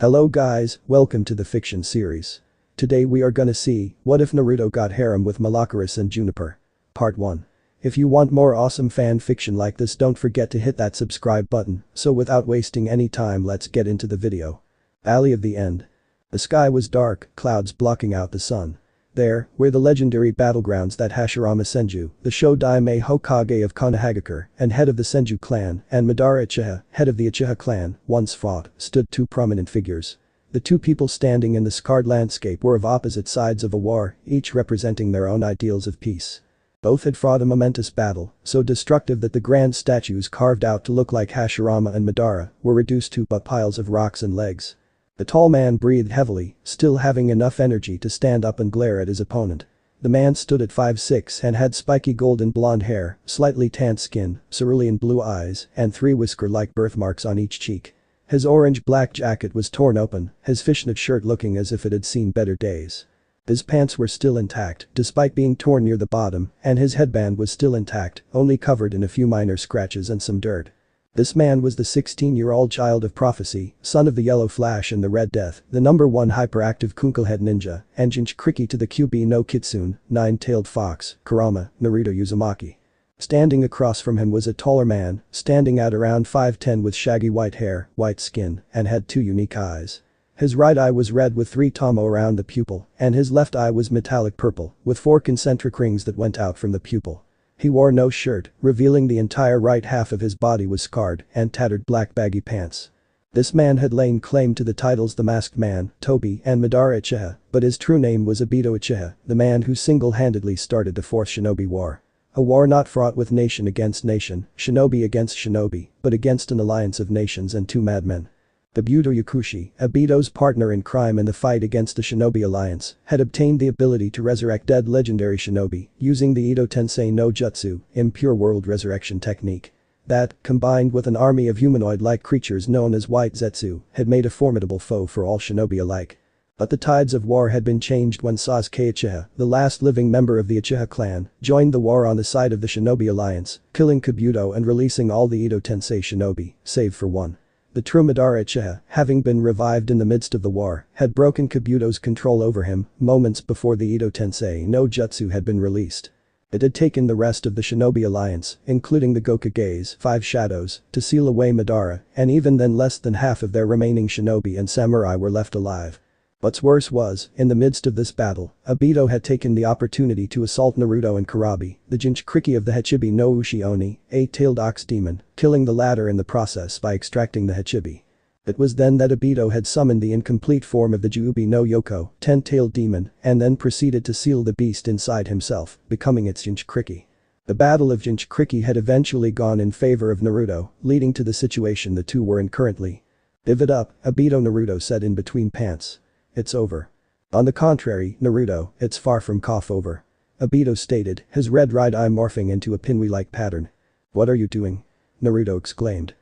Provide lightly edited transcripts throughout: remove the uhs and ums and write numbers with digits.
Hello guys, welcome to the fiction series. Today we are gonna see, what if Naruto got harem with Milokaross and Juniper? Part 1. If you want more awesome fan fiction like this, don't forget to hit that subscribe button, so without wasting any time, let's get into the video. Alley of the End. The sky was dark, clouds blocking out the sun. There, were the legendary battlegrounds that Hashirama Senju, the Shodaime Hokage of Konohagakure and head of the Senju clan, and Madara Uchiha, head of the Uchiha clan, once fought, stood two prominent figures. The two people standing in the scarred landscape were of opposite sides of a war, each representing their own ideals of peace. Both had fought a momentous battle, so destructive that the grand statues carved out to look like Hashirama and Madara were reduced to but piles of rocks and legs. The tall man breathed heavily, still having enough energy to stand up and glare at his opponent. The man stood at 5'6" and had spiky golden blonde hair, slightly tanned skin, cerulean blue eyes, and three whisker-like birthmarks on each cheek. His orange-black jacket was torn open, his fishnet shirt looking as if it had seen better days. His pants were still intact, despite being torn near the bottom, and his headband was still intact, only covered in a few minor scratches and some dirt. This man was the 16-year-old child of prophecy, son of the Yellow Flash and the Red Death, the #1 hyperactive Kunklehead ninja, and Jinchuriki to the Kyuubi no Kitsune, nine-tailed fox, Kurama, Naruto Uzumaki. Standing across from him was a taller man, standing out around 5'10" with shaggy white hair, white skin, and had two unique eyes. His right eye was red with 3 tomo around the pupil, and his left eye was metallic purple, with 4 concentric rings that went out from the pupil. He wore no shirt, revealing the entire right half of his body was scarred and tattered black baggy pants. This man had laid claim to the titles The Masked Man, Tobi, and Madara Uchiha, but his true name was Obito Uchiha, the man who single-handedly started the Fourth Shinobi War. A war not fraught with nation against nation, shinobi against shinobi, but against an alliance of nations and two madmen. Obito Yakushi, Obito's partner in crime in the fight against the Shinobi Alliance, had obtained the ability to resurrect dead legendary shinobi using the Ito Tensei no Jutsu, impure world resurrection technique. That, combined with an army of humanoid-like creatures known as White Zetsu, had made a formidable foe for all shinobi alike. But the tides of war had been changed when Sasuke Uchiha, the last living member of the Uchiha clan, joined the war on the side of the Shinobi Alliance, killing Kabuto and releasing all the Ito Tensei shinobi, save for one. The true Madara Uchiha, having been revived in the midst of the war, had broken Kabuto's control over him moments before the Ito Tensei no Jutsu had been released. It had taken the rest of the Shinobi Alliance, including the Gokage's 5 shadows, to seal away Madara, and even then less than half of their remaining shinobi and samurai were left alive. What's worse was, in the midst of this battle, Obito had taken the opportunity to assault Naruto and Kurabi, the Jinchuriki of the Hachibi no Ushi Oni, 8-tailed ox demon, killing the latter in the process by extracting the Hachibi. It was then that Obito had summoned the incomplete form of the Juubi no Yoko, 10-tailed demon, and then proceeded to seal the beast inside himself, becoming its Jinchuriki. The battle of Jinchuriki had eventually gone in favor of Naruto, leading to the situation the two were in currently. "Give it up," Obito Naruto said in between pants. "It's over." "On the contrary, Naruto, it's far from over," Obito stated, his red right eye morphing into a pinwheel-like pattern. "What are you doing?" Naruto exclaimed.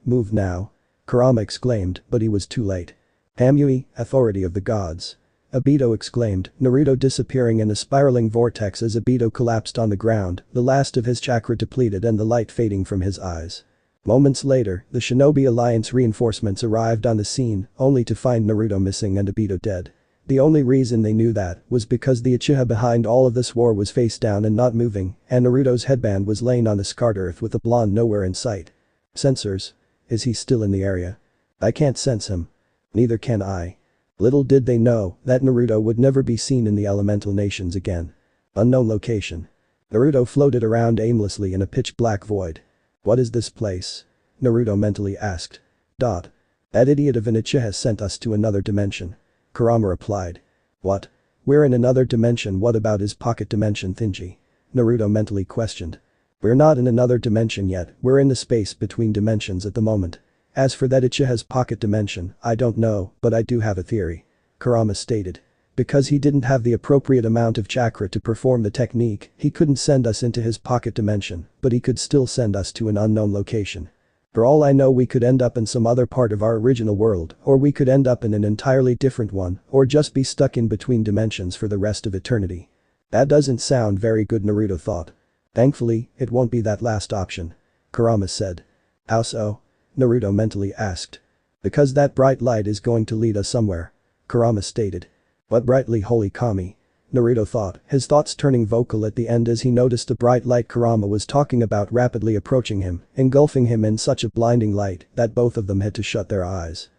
Move now." Kurama exclaimed, but he was too late. "Hamui, authority of the gods." Obito exclaimed, Naruto disappearing in a spiraling vortex as Obito collapsed on the ground, the last of his chakra depleted and the light fading from his eyes. Moments later, the Shinobi Alliance reinforcements arrived on the scene, only to find Naruto missing and Obito dead. The only reason they knew that was because the Uchiha behind all of this war was face down and not moving, and Naruto's headband was laying on the scarred earth with the blonde nowhere in sight. "Sensors? Is he still in the area? I can't sense him." "Neither can I." Little did they know that Naruto would never be seen in the elemental nations again. Unknown location. Naruto floated around aimlessly in a pitch-black void. "What is this place?" Naruto mentally asked. "That idiot of an Uchiha sent us to another dimension," Kurama replied. "What? We're in another dimension, what about his pocket dimension thingy?" Naruto mentally questioned. "We're not in another dimension yet, we're in the space between dimensions at the moment. As for that Uchiha's pocket dimension, I don't know, but I do have a theory," Kurama stated. "Because he didn't have the appropriate amount of chakra to perform the technique, he couldn't send us into his pocket dimension, but he could still send us to an unknown location. For all I know, we could end up in some other part of our original world, or we could end up in an entirely different one, or just be stuck in between dimensions for the rest of eternity." "That doesn't sound very good," Naruto thought. "Thankfully, it won't be that last option," Kurama said. "How so?" Naruto mentally asked. Because that bright light is going to lead us somewhere. Kurama stated. What brightly holy kami? Naruto thought, his thoughts turning vocal at the end as he noticed the bright light Kurama was talking about rapidly approaching him, engulfing him in such a blinding light that both of them had to shut their eyes.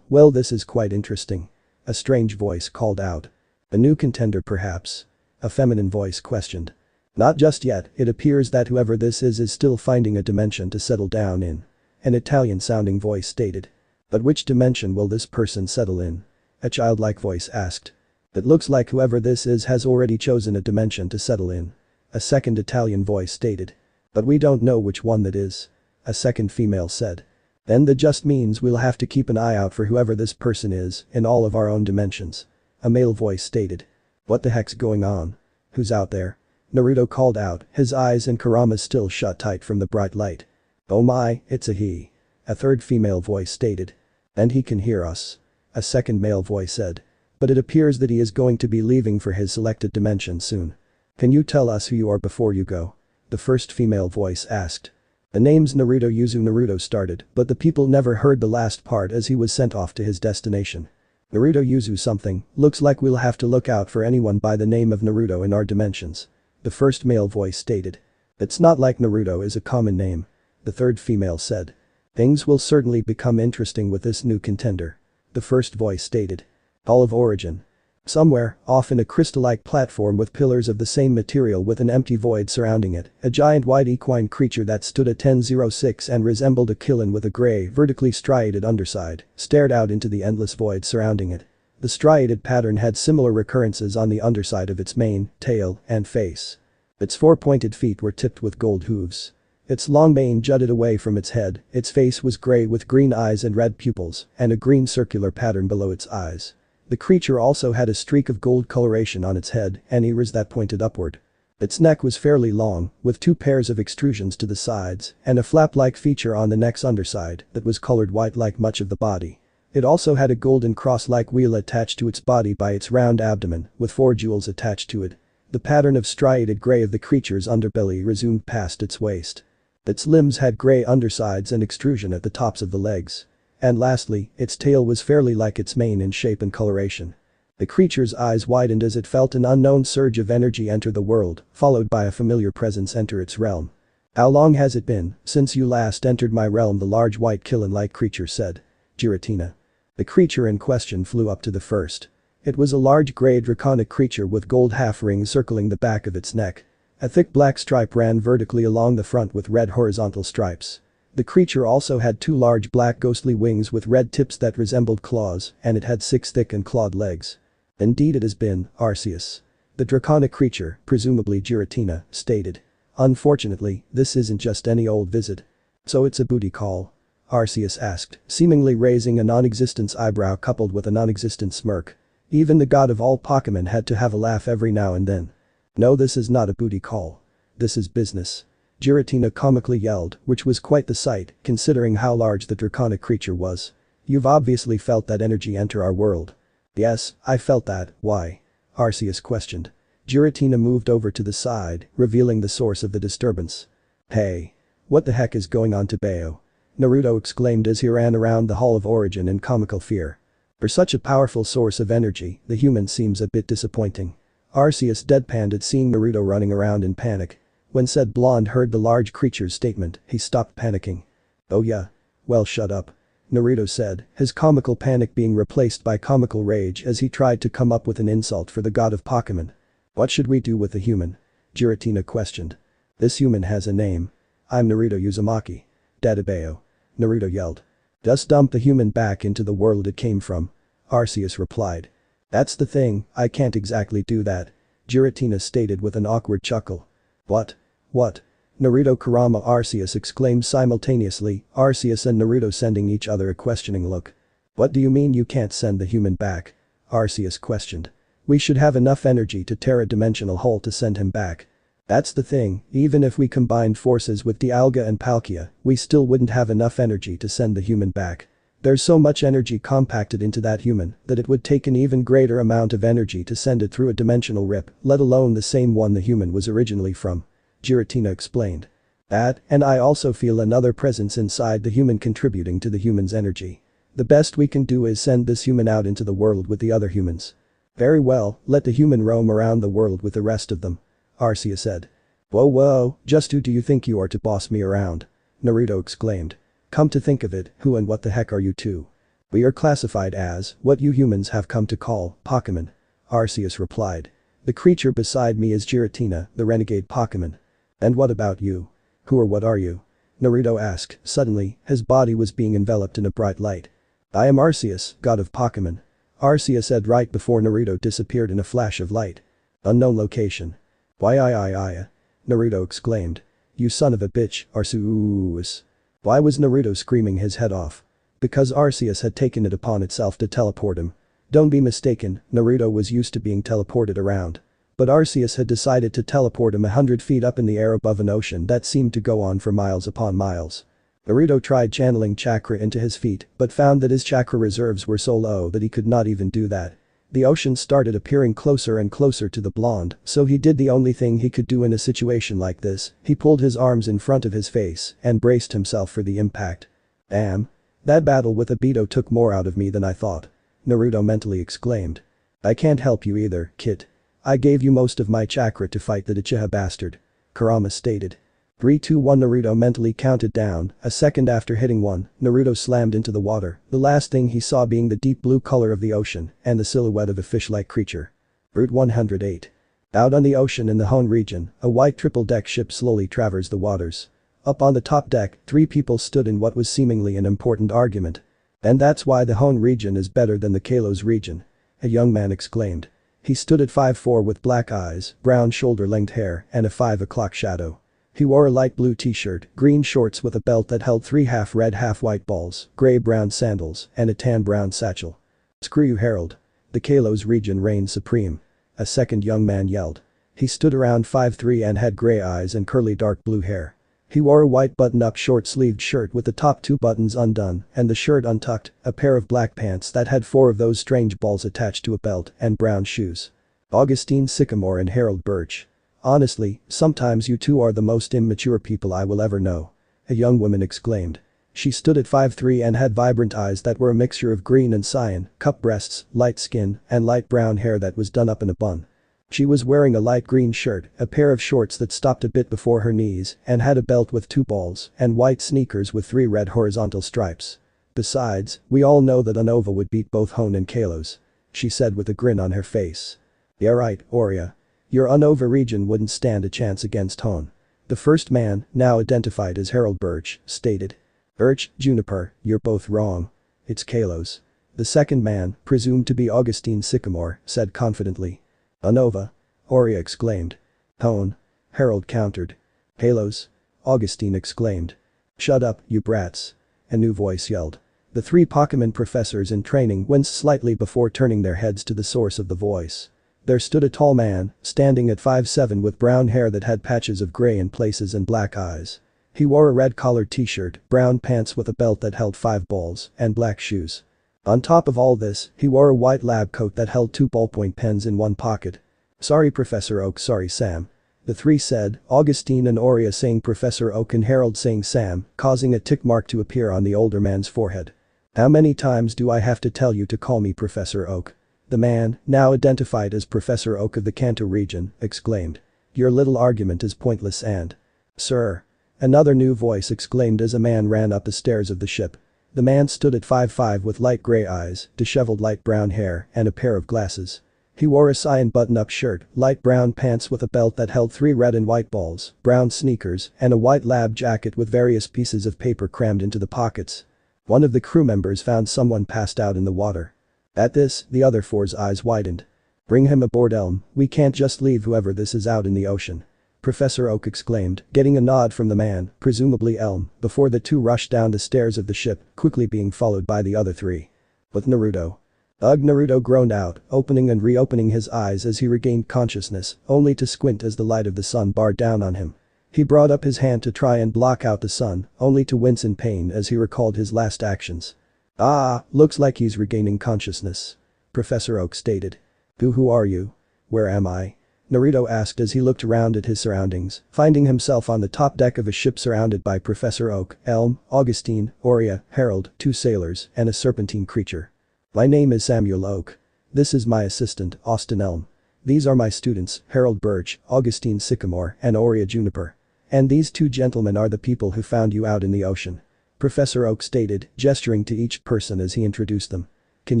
Well, this is quite interesting. A strange voice called out. A new contender perhaps? A feminine voice questioned. Not just yet, it appears that whoever this is still finding a dimension to settle down in. An Italian-sounding voice stated. But which dimension will this person settle in? A childlike voice asked. It looks like whoever this is has already chosen a dimension to settle in. A second Italian voice stated. But we don't know which one that is. A second female said. Then that just means we'll have to keep an eye out for whoever this person is in all of our own dimensions. A male voice stated. What the heck's going on? Who's out there? Naruto called out, his eyes and Kurama's still shut tight from the bright light. Oh my, it's a he. A third female voice stated. And he can hear us. A second male voice said. But it appears that he is going to be leaving for his selected dimension soon. Can you tell us who you are before you go? The first female voice asked. The name's Naruto Naruto started, but the people never heard the last part as he was sent off to his destination. Naruto something, looks like we'll have to look out for anyone by the name of Naruto in our dimensions. The first male voice stated. It's not like Naruto is a common name. The third female said. Things will certainly become interesting with this new contender. The first voice stated. All of origin. Somewhere, off in a crystal-like platform with pillars of the same material with an empty void surrounding it, a giant white equine creature that stood at 10:06 and resembled a killin with a grey, vertically striated underside, stared out into the endless void surrounding it. The striated pattern had similar recurrences on the underside of its mane, tail, and face. Its four pointed feet were tipped with gold hooves. Its long mane jutted away from its head, its face was grey with green eyes and red pupils, and a green circular pattern below its eyes. The creature also had a streak of gold coloration on its head and ears that pointed upward. Its neck was fairly long, with two pairs of extrusions to the sides and a flap-like feature on the neck's underside that was colored white like much of the body. It also had a golden cross-like wheel attached to its body by its round abdomen, with 4 jewels attached to it. The pattern of striated grey of the creature's underbelly resumed past its waist. Its limbs had grey undersides and extrusion at the tops of the legs. And lastly, its tail was fairly like its mane in shape and coloration. The creature's eyes widened as it felt an unknown surge of energy enter the world, followed by a familiar presence enter its realm. How long has it been since you last entered my realm? The large white killin-like creature said. Giratina. The creature in question flew up to the first. It was a large grey draconic creature with gold half-rings circling the back of its neck. A thick black stripe ran vertically along the front with red horizontal stripes. The creature also had 2 large black ghostly wings with red tips that resembled claws, and it had 6 thick and clawed legs. Indeed it has been, Arceus. The draconic creature, presumably Giratina, stated. Unfortunately, this isn't just any old visit. So it's a booty call? Arceus asked, seemingly raising a non-existent eyebrow coupled with a non-existent smirk. Even the god of all Pokemon had to have a laugh every now and then. No, this is not a booty call. This is business. Giratina comically yelled, which was quite the sight, considering how large the draconic creature was. You've obviously felt that energy enter our world. Yes, I felt that, why? Arceus questioned. Giratina moved over to the side, revealing the source of the disturbance. Hey. What the heck is going on to Bayo? Naruto exclaimed as he ran around the Hall of Origin in comical fear. For such a powerful source of energy, the human seems a bit disappointing. Arceus deadpanned at seeing Naruto running around in panic. When said blonde heard the large creature's statement, he stopped panicking. Oh yeah? Well, shut up. Naruto said, his comical panic being replaced by comical rage as he tried to come up with an insult for the god of Pokemon. What should we do with the human? Giratina questioned. This human has a name. I'm Naruto Uzumaki. Dadabayo. Naruto yelled. Just dump the human back into the world it came from. Arceus replied. That's the thing, I can't exactly do that. Giratina stated with an awkward chuckle. What? What? Naruto Kurama Arceus exclaimed simultaneously, Arceus and Naruto sending each other a questioning look. What do you mean you can't send the human back? Arceus questioned. We should have enough energy to tear a dimensional hole to send him back. That's the thing, even if we combined forces with Dialga and Palkia, we still wouldn't have enough energy to send the human back. There's so much energy compacted into that human that it would take an even greater amount of energy to send it through a dimensional rip, let alone the same one the human was originally from. Giratina explained. That, and I also feel another presence inside the human contributing to the human's energy. The best we can do is send this human out into the world with the other humans. Very well, let the human roam around the world with the rest of them. Arceus said. Whoa, just who do you think you are to boss me around? Naruto exclaimed. Come to think of it, who and what the heck are you two? We are classified as what you humans have come to call Pokemon. Arceus replied. The creature beside me is Giratina, the renegade Pokemon. And what about you? Who or what are you? Naruto asked. Suddenly, his body was being enveloped in a bright light. I am Arceus, god of Pokemon. Arceus said right before Naruto disappeared in a flash of light. Unknown location. Why I, Naruto exclaimed. You son of a bitch, Arceus. Why was Naruto screaming his head off? Because Arceus had taken it upon itself to teleport him. Don't be mistaken, Naruto was used to being teleported around. But Arceus had decided to teleport him 100 feet up in the air above an ocean that seemed to go on for miles upon miles. Naruto tried channeling chakra into his feet but found that his chakra reserves were so low that he could not even do that. The ocean started appearing closer and closer to the blonde, so he did the only thing he could do in a situation like this, he pulled his arms in front of his face and braced himself for the impact. Damn. That battle with Obito took more out of me than I thought. Naruto mentally exclaimed. I can't help you either, kid. I gave you most of my chakra to fight the Uchiha bastard. Kurama stated. 3, 2, 1 Naruto mentally counted down, a second after hitting 1, Naruto slammed into the water, the last thing he saw being the deep blue color of the ocean and the silhouette of a fish-like creature. Route 108. Out on the ocean in the Hone region, a white triple-deck ship slowly traversed the waters. Up on the top deck, 3 people stood in what was seemingly an important argument. And that's why the Hone region is better than the Kalos region. A young man exclaimed. He stood at 5'4" with black eyes, brown shoulder-length hair, and a 5 o'clock shadow. He wore a light blue t-shirt, green shorts with a belt that held 3 half-red half-white balls, gray-brown sandals, and a tan-brown satchel. Screw you, Herald. The Kalos region reigns supreme. A second young man yelled. He stood around 5'3" and had gray eyes and curly dark blue hair. He wore a white button-up short-sleeved shirt with the top 2 buttons undone and the shirt untucked, a pair of black pants that had 4 of those strange balls attached to a belt, and brown shoes. Augustine Sycamore and Harold Birch. Honestly, sometimes you two are the most immature people I will ever know. A young woman exclaimed. She stood at 5'3" and had vibrant eyes that were a mixture of green and cyan, cup breasts, light skin, and light brown hair that was done up in a bun. She was wearing a light green shirt, a pair of shorts that stopped a bit before her knees, and had a belt with 2 balls, and white sneakers with 3 red horizontal stripes. Besides, we all know that Unova would beat both Hone and Kalos. She said with a grin on her face. Yeah right, Oria. Your Unova region wouldn't stand a chance against Hone. The first man, now identified as Harold Birch, stated. Birch, Juniper, you're both wrong. It's Kalos. The second man, presumed to be Augustine Sycamore, said confidently. Unova? Oria exclaimed. Hone. Harold countered. Kalos? Augustine exclaimed. Shut up, you brats. A new voice yelled. The 3 Pokemon professors in training winced slightly before turning their heads to the source of the voice. There stood a tall man, standing at 5'7" with brown hair that had patches of gray in places and black eyes. He wore a red-collared t-shirt, brown pants with a belt that held 5 balls, and black shoes. On top of all this, he wore a white lab coat that held 2 ballpoint pens in one pocket. Sorry Professor Oak, sorry Sam. The 3 said, Augustine and Oria saying Professor Oak and Harold saying Sam, causing a tick mark to appear on the older man's forehead. How many times do I have to tell you to call me Professor Oak? The man, now identified as Professor Oak of the Kanto region, exclaimed. Your little argument is pointless and… Sir. Another new voice exclaimed as a man ran up the stairs of the ship. The man stood at 5'5" with light gray eyes, disheveled light brown hair, and a pair of glasses. He wore a cyan button-up shirt, light brown pants with a belt that held 3 red and white balls, brown sneakers, and a white lab jacket with various pieces of paper crammed into the pockets. One of the crew members found someone passed out in the water. At this, the other 4's eyes widened. Bring him aboard Elm, we can't just leave whoever this is out in the ocean. Professor Oak exclaimed, getting a nod from the man, presumably Elm, before the 2 rushed down the stairs of the ship, quickly being followed by the other 3. But Naruto. Ugh, Naruto groaned out, opening and reopening his eyes as he regained consciousness, only to squint as the light of the sun barred down on him. He brought up his hand to try and block out the sun, only to wince in pain as he recalled his last actions. Ah, looks like he's regaining consciousness. Professor Oak stated. Who are you? Where am I? Naruto asked as he looked around at his surroundings, finding himself on the top deck of a ship surrounded by Professor Oak, Elm, Augustine, Oria, Harold, 2 sailors, and a serpentine creature. My name is Samuel Oak. This is my assistant, Austin Elm. These are my students, Harold Birch, Augustine Sycamore, and Oria Juniper. And these 2 gentlemen are the people who found you out in the ocean. Professor Oak stated, gesturing to each person as he introduced them. Can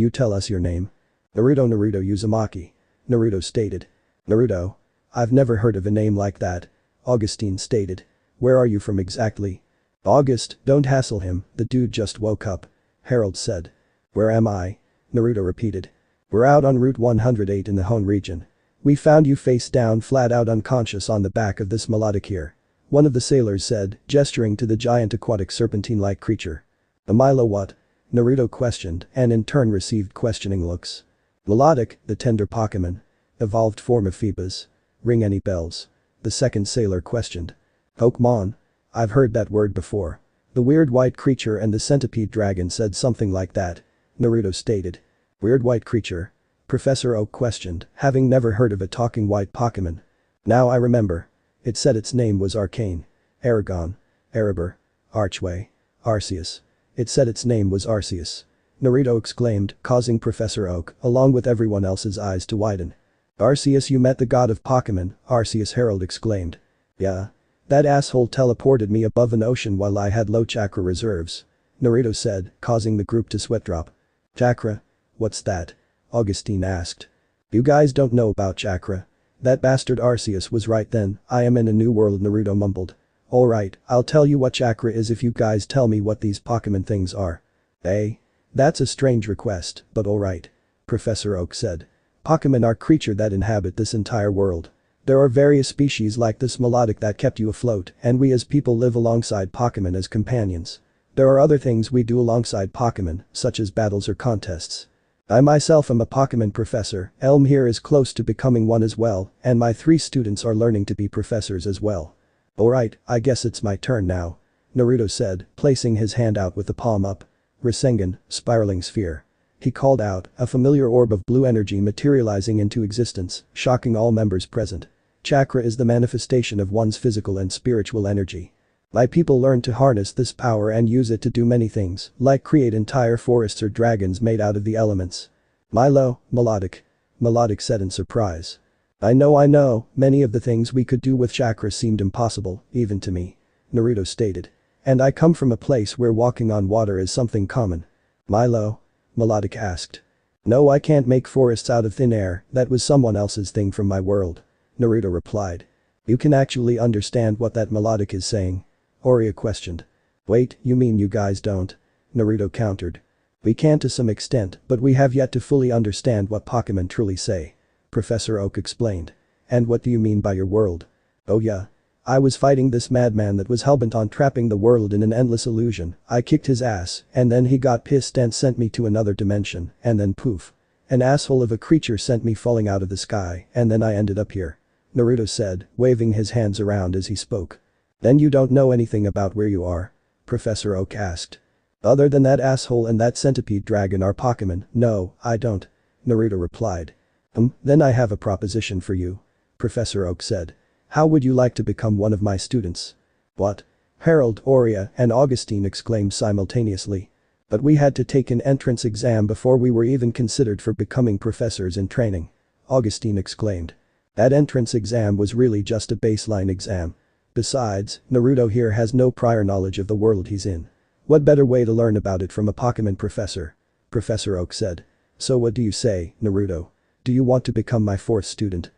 you tell us your name? Naruto Uzumaki. Naruto stated. Naruto? I've never heard of a name like that. Augustine stated. Where are you from exactly? August, don't hassle him, the dude just woke up. Harold said. Where am I? Naruto repeated. We're out on Route 108 in the Hone region. We found you face down flat out unconscious on the back of this melodic here. One of the sailors said, gesturing to the giant aquatic serpentine-like creature. The Milo what? Naruto questioned and in turn received questioning looks. Melodic, the tender Pokemon. Evolved form of Phoebus. Ring any bells? The second sailor questioned. Pokemon? I've heard that word before. The weird white creature and the centipede dragon said something like that. Naruto stated. Weird white creature? Professor Oak questioned, having never heard of a talking white Pokemon. Now I remember. It said its name was Arcane. Aragon. Erebor. Archway. Arceus. It said its name was Arceus. Naruto exclaimed, causing Professor Oak, along with everyone else's eyes to widen. Arceus, you met the god of Pokemon, Arceus, Harold exclaimed. Yeah. That asshole teleported me above an ocean while I had low chakra reserves. Naruto said, causing the group to sweat drop. Chakra? What's that? Augustine asked. You guys don't know about chakra. That bastard Arceus was right then, I am in a new world, Naruto mumbled. Alright, I'll tell you what chakra is if you guys tell me what these Pokemon things are. Eh? That's a strange request, but alright. Professor Oak said. Pokemon are creatures that inhabit this entire world. There are various species like this melodic that kept you afloat, and we as people live alongside Pokemon as companions. There are other things we do alongside Pokemon, such as battles or contests. I myself am a Pokemon professor, Elm here is close to becoming one as well, and my 3 students are learning to be professors as well. Alright, I guess it's my turn now. Naruto said, placing his hand out with the palm up. Rasengan, spiraling sphere. He called out, a familiar orb of blue energy materializing into existence, shocking all members present. Chakra is the manifestation of one's physical and spiritual energy. My people learn to harness this power and use it to do many things, like create entire forests or dragons made out of the elements. Milo, melodic. Melodic said in surprise. I know, many of the things we could do with chakra seemed impossible, even to me. Naruto stated. And I come from a place where walking on water is something common. Milo? Melodic asked. No, I can't make forests out of thin air, that was someone else's thing from my world. Naruto replied. You can actually understand what that melodic is saying? Oria questioned. Wait, you mean you guys don't? Naruto countered. We can to some extent, but we have yet to fully understand what Pokemon truly say. Professor Oak explained. And what do you mean by your world? Oh yeah. I was fighting this madman that was hellbent on trapping the world in an endless illusion. I kicked his ass, and then he got pissed and sent me to another dimension, and then poof. An asshole of a creature sent me falling out of the sky, and then I ended up here. Naruto said, waving his hands around as he spoke. Then you don't know anything about where you are? Professor Oak asked. Other than that asshole and that centipede dragon are Pokemon, no, I don't. Naruto replied. Then I have a proposition for you. Professor Oak said. How would you like to become one of my students? What? Harold, Oria, and Augustine exclaimed simultaneously. But we had to take an entrance exam before we were even considered for becoming professors in training. Augustine exclaimed. That entrance exam was really just a baseline exam. Besides, Naruto here has no prior knowledge of the world he's in. What better way to learn about it from a Pokemon professor? Professor Oak said. So what do you say, Naruto? Do you want to become my 4th student?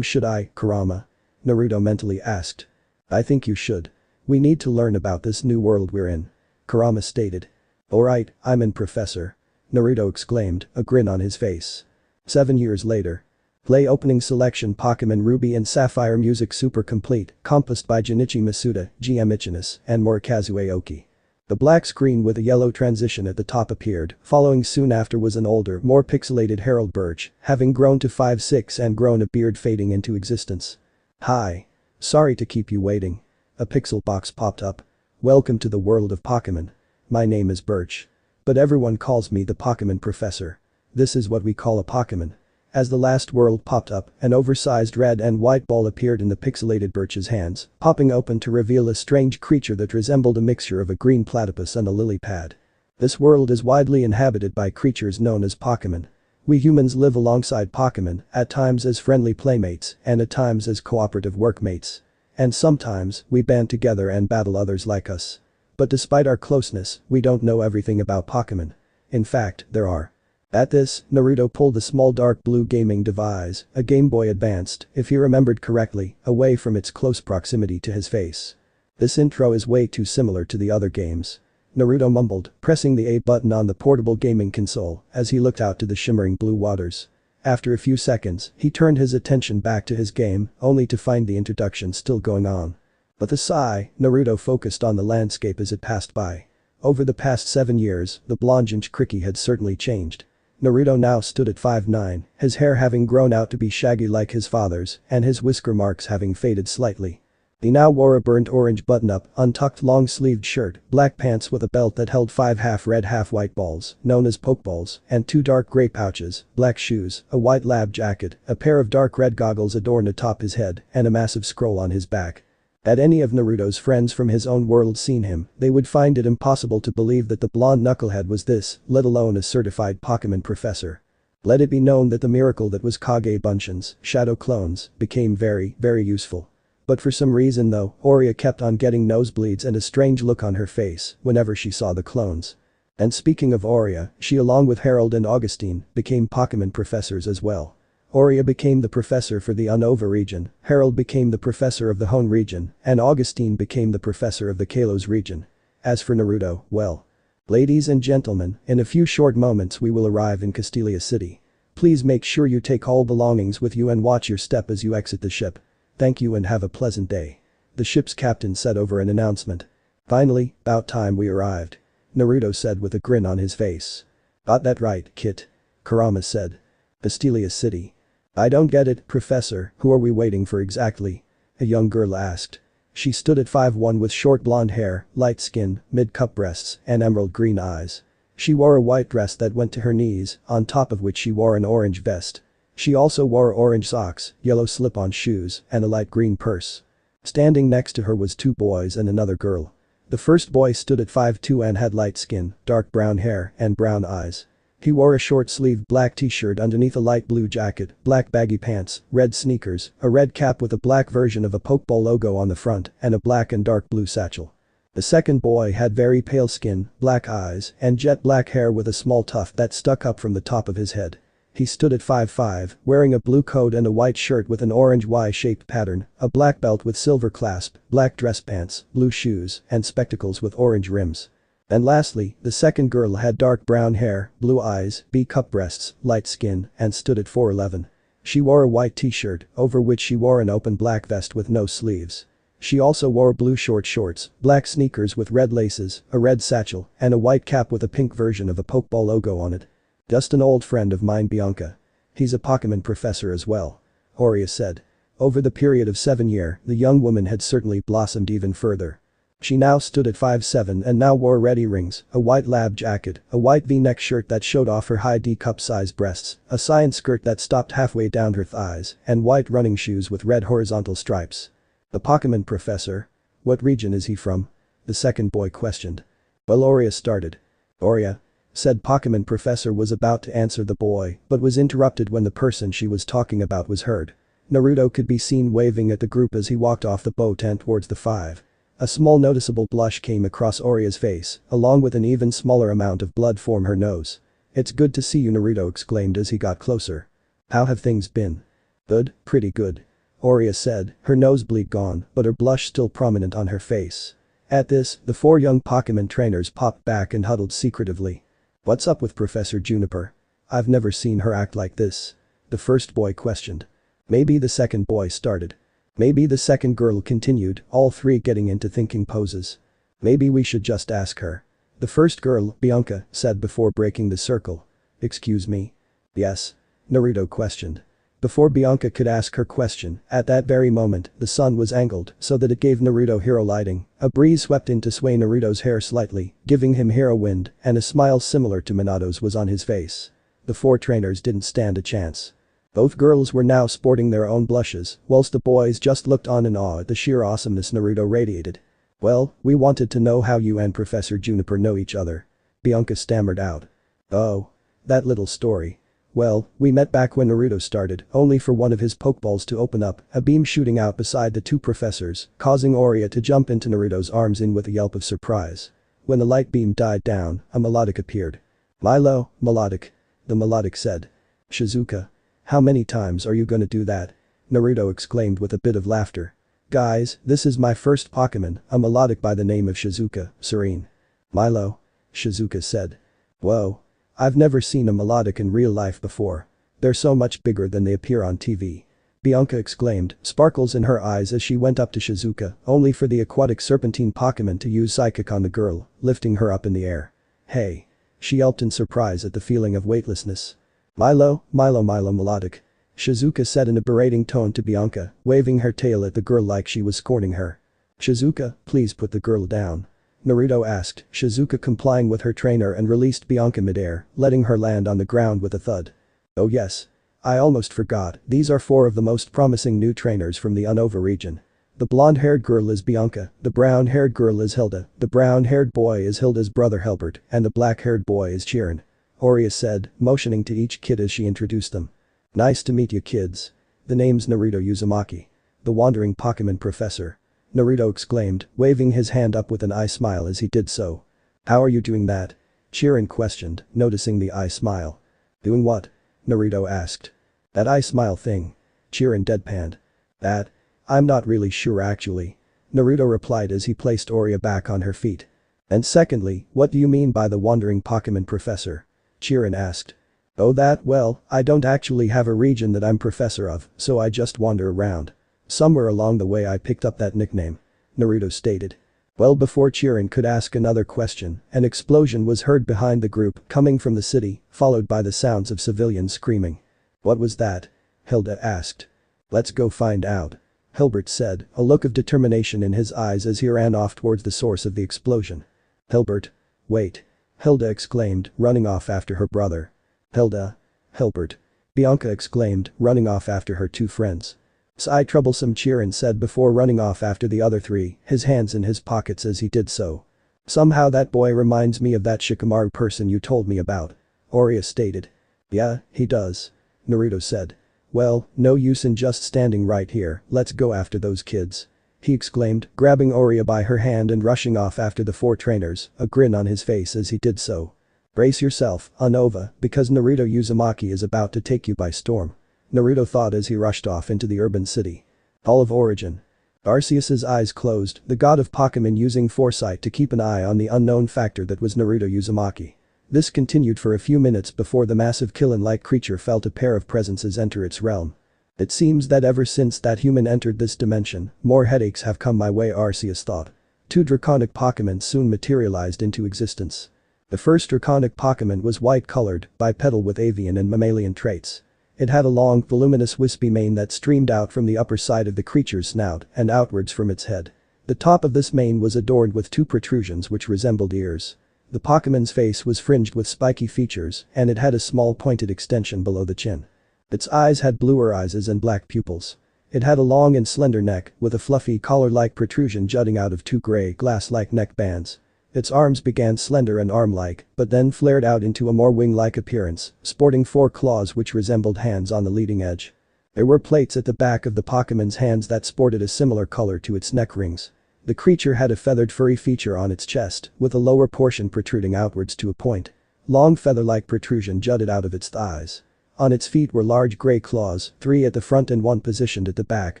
Should I, Kurama? Naruto mentally asked. I think you should. We need to learn about this new world we're in. Kurama stated. Alright, I'm in, Professor. Naruto exclaimed, a grin on his face. 7 years later. Play opening selection Pokemon Ruby and Sapphire music super complete, composed by Junichi Masuda, GM Ichinus, and Morikazu Aoki. The black screen with a yellow transition at the top appeared, following soon after was an older, more pixelated Harold Birch, having grown to 5'6" and grown a beard fading into existence. Hi. Sorry to keep you waiting. A pixel box popped up. Welcome to the world of Pokemon. My name is Birch. But everyone calls me the Pokemon Professor. This is what we call a Pokemon. As the last world popped up, an oversized red and white ball appeared in the pixelated Birch's hands, popping open to reveal a strange creature that resembled a mixture of a green platypus and a lily pad. This world is widely inhabited by creatures known as Pokemon. We humans live alongside Pokemon, at times as friendly playmates and at times as cooperative workmates. And sometimes, we band together and battle others like us. But despite our closeness, we don't know everything about Pokemon. In fact, there are. At this, Naruto pulled a small dark blue gaming device, a Game Boy Advanced, if he remembered correctly, away from its close proximity to his face. This intro is way too similar to the other games. Naruto mumbled, pressing the A button on the portable gaming console as he looked out to the shimmering blue waters. After a few seconds, he turned his attention back to his game, only to find the introduction still going on. With a sigh, Naruto focused on the landscape as it passed by. Over the past 7 years, the blond Jinchuriki had certainly changed. Naruto now stood at 5'9", his hair having grown out to be shaggy like his father's, and his whisker marks having faded slightly. He now wore a burnt orange button-up, untucked long-sleeved shirt, black pants with a belt that held 5 half-red half-white balls, known as pokeballs, and 2 dark gray pouches, black shoes, a white lab jacket, a pair of dark red goggles adorned atop his head, and a massive scroll on his back. Had any of Naruto's friends from his own world seen him, they would find it impossible to believe that the blonde knucklehead was this, let alone a certified Pokemon professor. Let it be known that the miracle that was Kage Bunshin's shadow clones became very, very useful. But for some reason though, Oria kept on getting nosebleeds and a strange look on her face whenever she saw the clones. And speaking of Oria, she along with Harold and Augustine became Pokemon professors as well. Oria became the professor for the Unova region, Harold became the professor of the Hone region, and Augustine became the professor of the Kalos region. As for Naruto, well. Ladies and gentlemen, in a few short moments we will arrive in Castelia City. Please make sure you take all belongings with you and watch your step as you exit the ship. Thank you and have a pleasant day. The ship's captain said over an announcement. Finally, about time we arrived. Naruto said with a grin on his face. Got that right, Kit. Kurama said. Castelia City. I don't get it, Professor, who are we waiting for exactly? A young girl asked. She stood at 5'1" with short blonde hair, light skin, mid-cup breasts, and emerald green eyes. She wore a white dress that went to her knees, on top of which she wore an orange vest. She also wore orange socks, yellow slip-on shoes, and a light green purse. Standing next to her was 2 boys and another girl. The first boy stood at 5'2" and had light skin, dark brown hair, and brown eyes. He wore a short-sleeved black t-shirt underneath a light blue jacket, black baggy pants, red sneakers, a red cap with a black version of a Pokeball logo on the front, and a black and dark blue satchel. The second boy had very pale skin, black eyes, and jet black hair with a small tuft that stuck up from the top of his head. He stood at 5'5", wearing a blue coat and a white shirt with an orange Y-shaped pattern, a black belt with silver clasp, black dress pants, blue shoes, and spectacles with orange rims. And lastly, the second girl had dark brown hair, blue eyes, B-cup breasts, light skin, and stood at 4'11". She wore a white t-shirt, over which she wore an open black vest with no sleeves. She also wore blue short shorts, black sneakers with red laces, a red satchel, and a white cap with a pink version of a Pokeball logo on it. Just an old friend of mine, Bianca. He's a Pokemon professor as well. Oria said. Over the period of 7 years, the young woman had certainly blossomed even further. She now stood at 5'7" and now wore red earrings, a white lab jacket, a white V-neck shirt that showed off her high D-cup size breasts, a science skirt that stopped halfway down her thighs, and white running shoes with red horizontal stripes. The Pokemon professor? What region is he from? The second boy questioned. Well, Oria started. Oria? Said Pokemon professor was about to answer the boy, but was interrupted when the person she was talking about was heard. Naruto could be seen waving at the group as he walked off the boat and towards the 5. A small noticeable blush came across Oria's face, along with an even smaller amount of blood from her nose. It's good to see you, Naruto exclaimed as he got closer. How have things been? Good, pretty good. Oria said, her nosebleed gone, but her blush still prominent on her face. At this, the 4 young Pokemon trainers popped back and huddled secretively. What's up with Professor Juniper? I've never seen her act like this. The first boy questioned. Maybe the second boy started. Maybe the second girl continued, all 3 getting into thinking poses. Maybe we should just ask her. The first girl, Bianca, said before breaking the circle. Excuse me? Yes? Naruto questioned. Before Bianca could ask her question, at that very moment, the sun was angled so that it gave Naruto hero lighting. A breeze swept in to sway Naruto's hair slightly, giving him hero wind, and a smile similar to Minato's was on his face. The 4 trainers didn't stand a chance. Both girls were now sporting their own blushes, whilst the boys just looked on in awe at the sheer awesomeness Naruto radiated. "Well, we wanted to know how you and Professor Juniper know each other," Bianca stammered out. "Oh. That little story. Well, we met back when Naruto started, only for one of his Pokeballs to open up, a beam shooting out beside the two professors, causing Oria to jump into Naruto's arms with a yelp of surprise. When the light beam died down, a melodic appeared. "Milo, melodic," the melodic said. "Shizuka. How many times are you gonna do that?" Naruto exclaimed with a bit of laughter. "Guys, this is my first Pokemon, a melodic by the name of Shizuka, serene." "Milo," Shizuka said. "Whoa. I've never seen a melodic in real life before. They're so much bigger than they appear on TV." Bianca exclaimed, sparkles in her eyes as she went up to Shizuka, only for the aquatic serpentine Pokemon to use Psychic on the girl, lifting her up in the air. "Hey." She yelped in surprise at the feeling of weightlessness. "Milo, Milo, Milo melodic," Shizuka said in a berating tone to Bianca, waving her tail at the girl like she was scorning her. "Shizuka, please put the girl down," Naruto asked, Shizuka complying with her trainer and released Bianca midair, letting her land on the ground with a thud. "Oh yes. I almost forgot, these are 4 of the most promising new trainers from the Unova region. The blonde-haired girl is Bianca, the brown-haired girl is Hilda, the brown-haired boy is Hilda's brother Helbert, and the black-haired boy is Chirin," Oria said, motioning to each kid as she introduced them. "Nice to meet you kids. The name's Naruto Uzumaki. The wandering Pokemon professor," Naruto exclaimed, waving his hand up with an eye smile as he did so. "How are you doing that?" Chirin questioned, noticing the eye smile. "Doing what?" Naruto asked. "That eye smile thing." Chirin deadpanned. "That? I'm not really sure actually," Naruto replied as he placed Oria back on her feet. "And secondly, what do you mean by the wandering Pokemon professor?" Chirin asked. "Oh that, well, I don't actually have a region that I'm professor of, so I just wander around. Somewhere along the way I picked up that nickname," Naruto stated. Well before Chirin could ask another question, an explosion was heard behind the group coming from the city, followed by the sounds of civilians screaming. "What was that?" Hilda asked. "Let's go find out," Hilbert said, a look of determination in his eyes as he ran off towards the source of the explosion. "Hilbert. Wait." Hilda exclaimed, running off after her brother. "Hilda. Hilbert." Bianca exclaimed, running off after her 2 friends. "Sigh troublesome," Chirin said before running off after the other 3, his hands in his pockets as he did so. "Somehow that boy reminds me of that Shikamaru person you told me about," Oria stated. "Yeah, he does," Naruto said. "Well, no use in just standing right here, let's go after those kids," he exclaimed, grabbing Oria by her hand and rushing off after the 4 trainers, a grin on his face as he did so. "Brace yourself, Unova, because Naruto Uzumaki is about to take you by storm," Naruto thought as he rushed off into the urban city. Hall of Origin. Arceus's eyes closed, the god of Pokemon using foresight to keep an eye on the unknown factor that was Naruto Uzumaki. This continued for a few minutes before the massive Killen-like creature felt a pair of presences enter its realm. "It seems that ever since that human entered this dimension, more headaches have come my way," Arceus thought. 2 draconic Pokemon soon materialized into existence. The first draconic Pokemon was white-colored, bipedal with avian and mammalian traits. It had a long, voluminous wispy mane that streamed out from the upper side of the creature's snout and outwards from its head. The top of this mane was adorned with 2 protrusions which resembled ears. The Pokemon's face was fringed with spiky features and it had a small pointed extension below the chin. Its eyes had bluer eyes and black pupils. It had a long and slender neck with a fluffy collar-like protrusion jutting out of 2 gray glass-like neck bands. Its arms began slender and arm-like, but then flared out into a more wing-like appearance, sporting 4 claws which resembled hands on the leading edge. There were plates at the back of the Pokemon's hands that sported a similar color to its neck rings. The creature had a feathered furry feature on its chest, with a lower portion protruding outwards to a point. Long feather-like protrusion jutted out of its thighs. On its feet were large gray claws, 3 at the front and 1 positioned at the back,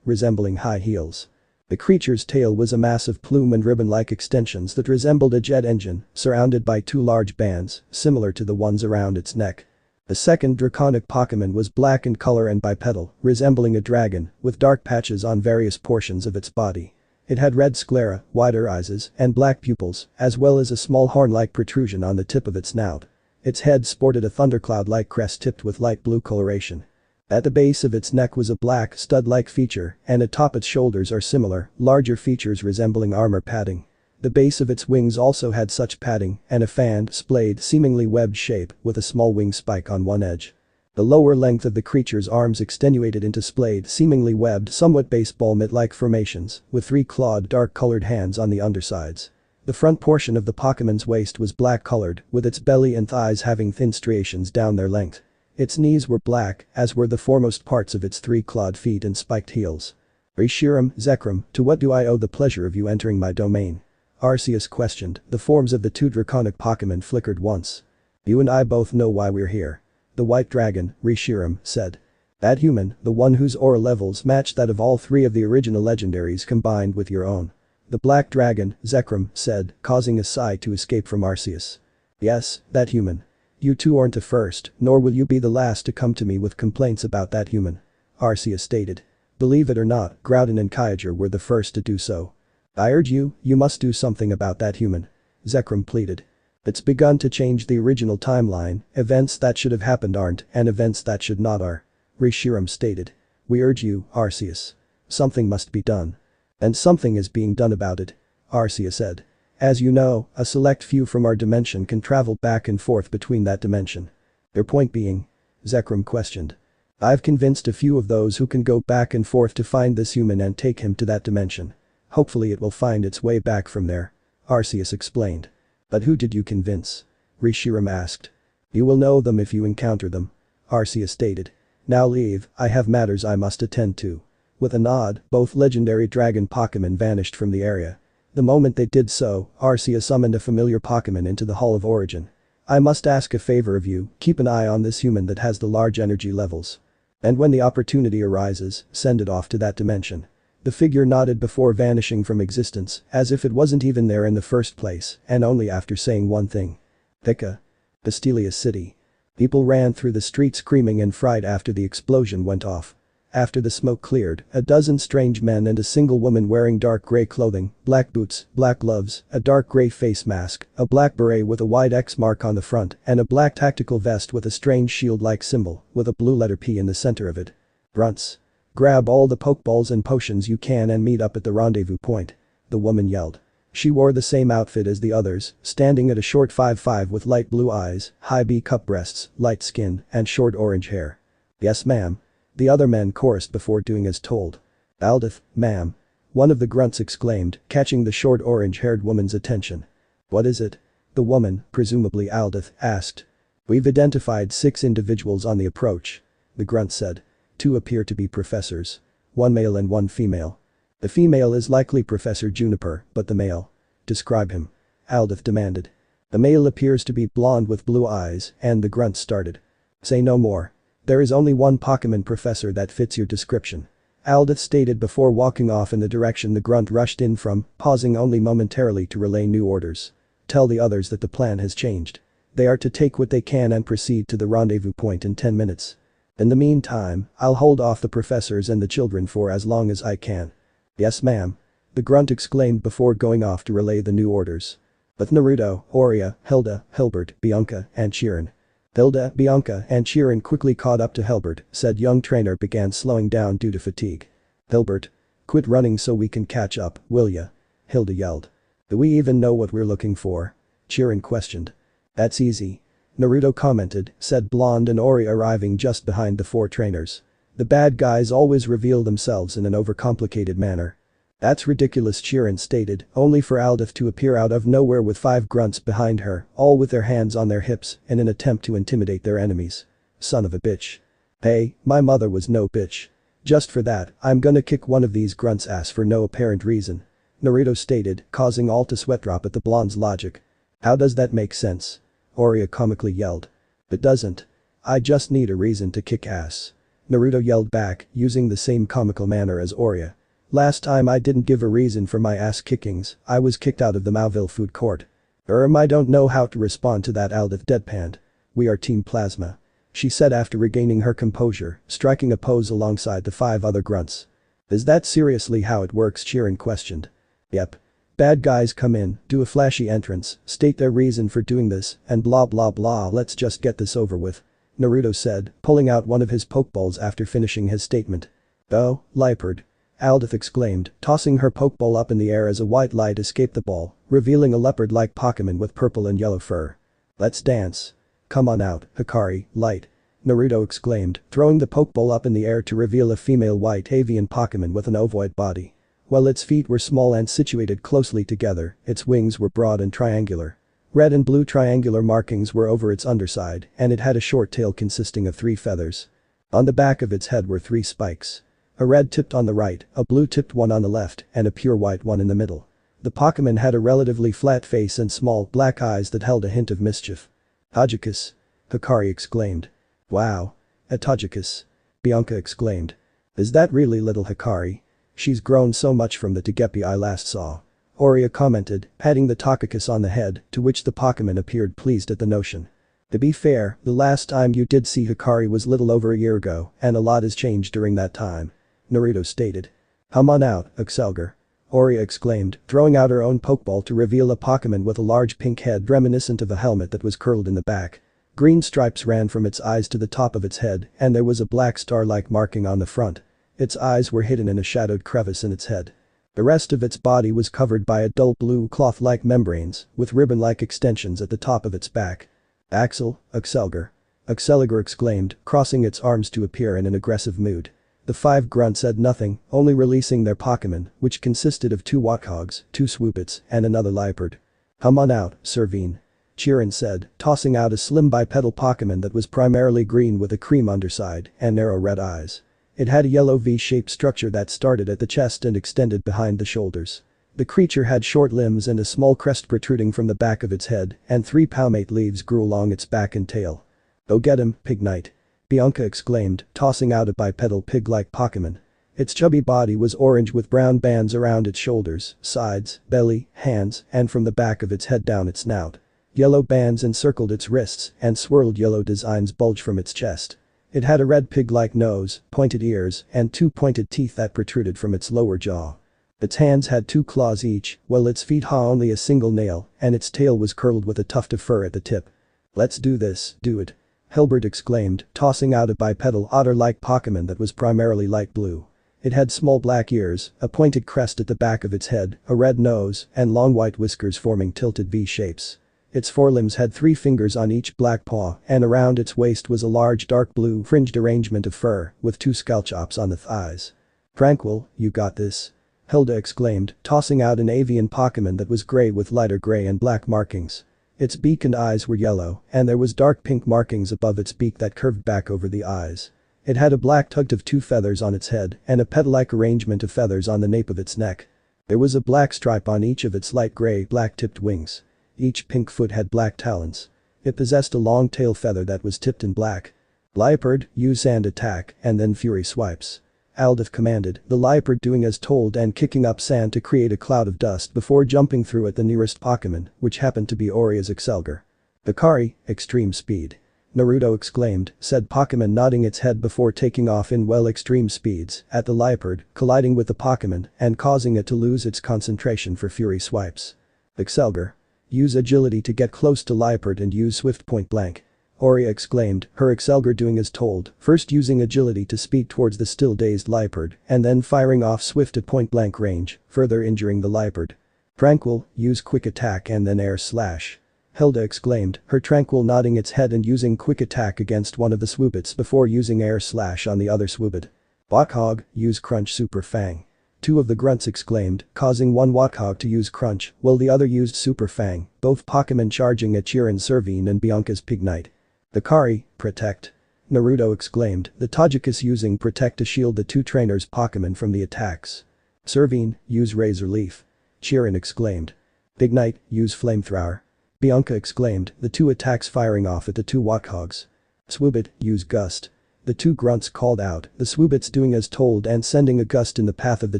resembling high heels. The creature's tail was a massive plume and ribbon-like extensions that resembled a jet engine, surrounded by 2 large bands, similar to the ones around its neck. The second draconic Pokemon was black in color and bipedal, resembling a dragon, with dark patches on various portions of its body. It had red sclera, wider eyes, and black pupils, as well as a small horn-like protrusion on the tip of its snout. Its head sported a thundercloud-like crest tipped with light blue coloration. At the base of its neck was a black, stud-like feature, and atop its shoulders are similar, larger features resembling armor padding. The base of its wings also had such padding, and a fanned, splayed, seemingly webbed shape with a small wing spike on one edge. The lower length of the creature's arms extenuated into splayed, seemingly webbed, somewhat baseball mitt-like formations, with 3 clawed, dark-colored hands on the undersides. The front portion of the Pokemon's waist was black-colored, with its belly and thighs having thin striations down their length. Its knees were black, as were the foremost parts of its 3 clawed feet and spiked heels. Reshiram, Zekrom, to what do I owe the pleasure of you entering my domain? Arceus questioned. The forms of the 2 draconic Pokemon flickered once. You and I both know why we're here. The white dragon, Reshiram, said. That human, the one whose aura levels matched that of all 3 of the original legendaries combined with your own. The black dragon, Zekrom, said, causing a sigh to escape from Arceus. Yes, that human. You 2 aren't the first, nor will you be the last to come to me with complaints about that human. Arceus stated. Believe it or not, Groudon and Kyogre were the first to do so. I urge you, you must do something about that human. Zekrom pleaded. It's begun to change the original timeline, events that should have happened aren't and events that should not are. Reshiram stated. We urge you, Arceus. Something must be done. And something is being done about it. Arceus said. As you know, a select few from our dimension can travel back and forth between that dimension. Their point being? Zekrom questioned. I've convinced a few of those who can go back and forth to find this human and take him to that dimension. Hopefully it will find its way back from there. Arceus explained. But who did you convince? Reshiram asked. You will know them if you encounter them. Arceus stated. Now leave, I have matters I must attend to. With a nod, both legendary dragon Pokemon vanished from the area. The moment they did so, Arceus summoned a familiar Pokemon into the Hall of Origin. I must ask a favor of you, keep an eye on this human that has the large energy levels. And when the opportunity arises, send it off to that dimension. The figure nodded before vanishing from existence, as if it wasn't even there in the first place, and only after saying one thing. Thika. Pastelia City. People ran through the streets screaming and fright after the explosion went off. After the smoke cleared, a dozen strange men and a single woman wearing dark gray clothing, black boots, black gloves, a dark gray face mask, a black beret with a wide X mark on the front, and a black tactical vest with a strange shield-like symbol, with a blue letter P in the center of it. Grunts. Grab all the Pokeballs and potions you can and meet up at the rendezvous point. The woman yelled. She wore the same outfit as the others, standing at a short 5'5" with light blue eyes, high B-cup breasts, light skin, and short orange hair. Yes ma'am. The other men chorused before doing as told. Aldith, ma'am. One of the grunts exclaimed, catching the short orange-haired woman's attention. What is it? The woman, presumably Aldith, asked. We've identified 6 individuals on the approach. The grunt said. 2 appear to be professors. 1 male and 1 female. The female is likely Professor Juniper, but the male. Describe him. Aldith demanded. The male appears to be blonde with blue eyes, and the grunt started. Say no more. There is only one Pokemon professor that fits your description. Aldith stated before walking off in the direction the grunt rushed in from, pausing only momentarily to relay new orders. Tell the others that the plan has changed. They are to take what they can and proceed to the rendezvous point in 10 minutes. In the meantime, I'll hold off the professors and the children for as long as I can. Yes ma'am. The grunt exclaimed before going off to relay the new orders. With Naruto, Aurea, Hilda, Hilbert, Bianca, and Chiron. Hilda, Bianca, and Chiron quickly caught up to Hilbert, said young trainer began slowing down due to fatigue. Hilbert. Quit running so we can catch up, will ya? Hilda yelled. Do we even know what we're looking for? Chiron questioned. That's easy. Naruto commented, said Blonde and Ori arriving just behind the 4 trainers. The bad guys always reveal themselves in an overcomplicated manner. That's ridiculous, Chiron stated, only for Aldith to appear out of nowhere with 5 grunts behind her, all with their hands on their hips in an attempt to intimidate their enemies. Son of a bitch. Hey, my mother was no bitch. Just for that, I'm gonna kick one of these grunts' ass for no apparent reason. Naruto stated, causing all to sweat drop at the blonde's logic. How does that make sense? Aurea comically yelled. It doesn't. I just need a reason to kick ass. Naruto yelled back, using the same comical manner as Aurea. Last time I didn't give a reason for my ass kickings, I was kicked out of the Mauville food court. I don't know how to respond to that, Aldith deadpanned. We are Team Plasma. She said after regaining her composure, striking a pose alongside the 5 other grunts. Is that seriously how it works? Chiron questioned. Yep. Bad guys come in, do a flashy entrance, state their reason for doing this, and blah blah blah, let's just get this over with. Naruto said, pulling out one of his Pokeballs after finishing his statement. Oh, Leopard. Aldith exclaimed, tossing her Pokeball up in the air as a white light escaped the ball, revealing a leopard-like Pokemon with purple and yellow fur. Let's dance. Come on out, Hikari, Light. Naruto exclaimed, throwing the Pokeball up in the air to reveal a female white avian Pokemon with an ovoid body. While its feet were small and situated closely together, its wings were broad and triangular. Red and blue triangular markings were over its underside, and it had a short tail consisting of 3 feathers. On the back of its head were 3 spikes. A red tipped on the right, a blue tipped one on the left, and a pure white one in the middle. The Pokemon had a relatively flat face and small, black eyes that held a hint of mischief. "Hajicus!" Hikari exclaimed. "Wow. Itachi!" Bianca exclaimed. "Is that really little Hikari? She's grown so much from the Togepi I last saw." Oria commented, patting the Togekiss on the head, to which the Pokemon appeared pleased at the notion. "To be fair, the last time you did see Hikari was little over a year ago, and a lot has changed during that time," Naruto stated. "Come on out, Excelgar," Oria exclaimed, throwing out her own Pokeball to reveal a Pokemon with a large pink head reminiscent of a helmet that was curled in the back. Green stripes ran from its eyes to the top of its head, and there was a black star-like marking on the front. Its eyes were hidden in a shadowed crevice in its head. The rest of its body was covered by a dull blue cloth-like membranes, with ribbon-like extensions at the top of its back. "Axel, Excelgar!" Excelgar exclaimed, crossing its arms to appear in an aggressive mood. The 5 grunts said nothing, only releasing their Pokemon, which consisted of 2 Warthogs, 2 Swoopits, and another Liepard. "Come on out, Servine," Chirin said, tossing out a slim bipedal Pokemon that was primarily green with a cream underside and narrow red eyes. It had a yellow V-shaped structure that started at the chest and extended behind the shoulders. The creature had short limbs and a small crest protruding from the back of its head, and 3 palmate leaves grew along its back and tail. "Go get him, Pig Knight," Bianca exclaimed, tossing out a bipedal pig-like Pokemon. Its chubby body was orange with brown bands around its shoulders, sides, belly, hands, and from the back of its head down its snout. Yellow bands encircled its wrists, and swirled yellow designs bulged from its chest. It had a red pig-like nose, pointed ears, and 2 pointed teeth that protruded from its lower jaw. Its hands had 2 claws each, while its feet had only a single nail, and its tail was curled with a tuft of fur at the tip. "Let's do this, do it," Hilbert exclaimed, tossing out a bipedal otter-like Pokemon that was primarily light blue. It had small black ears, a pointed crest at the back of its head, a red nose, and long white whiskers forming tilted V-shapes. Its forelimbs had 3 fingers on each black paw, and around its waist was a large dark blue fringed arrangement of fur, with 2 scalchops on the thighs. "Tranquil, you got this," Hilda exclaimed, tossing out an avian Pokemon that was gray with lighter gray and black markings. Its beak and eyes were yellow, and there was dark pink markings above its beak that curved back over the eyes. It had a black tuft of 2 feathers on its head, and a petal-like arrangement of feathers on the nape of its neck. There was a black stripe on each of its light gray, black-tipped wings. Each pink foot had black talons. It possessed a long tail feather that was tipped in black. "Liepard, use sand attack, and then fury swipes," Aldith commanded, the Liepard doing as told and kicking up sand to create a cloud of dust before jumping through at the nearest Pokemon, which happened to be Oria's Excelgar. "Hikari, extreme speed," Naruto exclaimed, said Pokemon nodding its head before taking off in extreme speeds at the Liepard, colliding with the Pokemon and causing it to lose its concentration for fury swipes. "Excelgar, use agility to get close to Liepard and use swift point blank," Oria exclaimed, her Excelgar doing as told, first using agility to speed towards the still dazed Liepard and then firing off swift at point blank range, further injuring the Liepard. "Tranquil, use quick attack and then air slash," Hilda exclaimed, her Tranquil nodding its head and using quick attack against one of the Swoopits before using air slash on the other Swoopit. "Warthog, use crunch super fang," 2 of the grunts exclaimed, causing one Warthog to use crunch while the other used super fang, both Pokemon charging at Chirin Servine and Bianca's Pig Knight. "Hikari, protect," Naruto exclaimed, the Togekiss using protect to shield the 2 trainers' Pokemon from the attacks. "Servine, use razor leaf," Chirin exclaimed. "Pig Knight, use flamethrower," Bianca exclaimed, the 2 attacks firing off at the 2 Warthogs. "Swoopit, use gust," the 2 grunts called out, the Swoopits doing as told and sending a gust in the path of the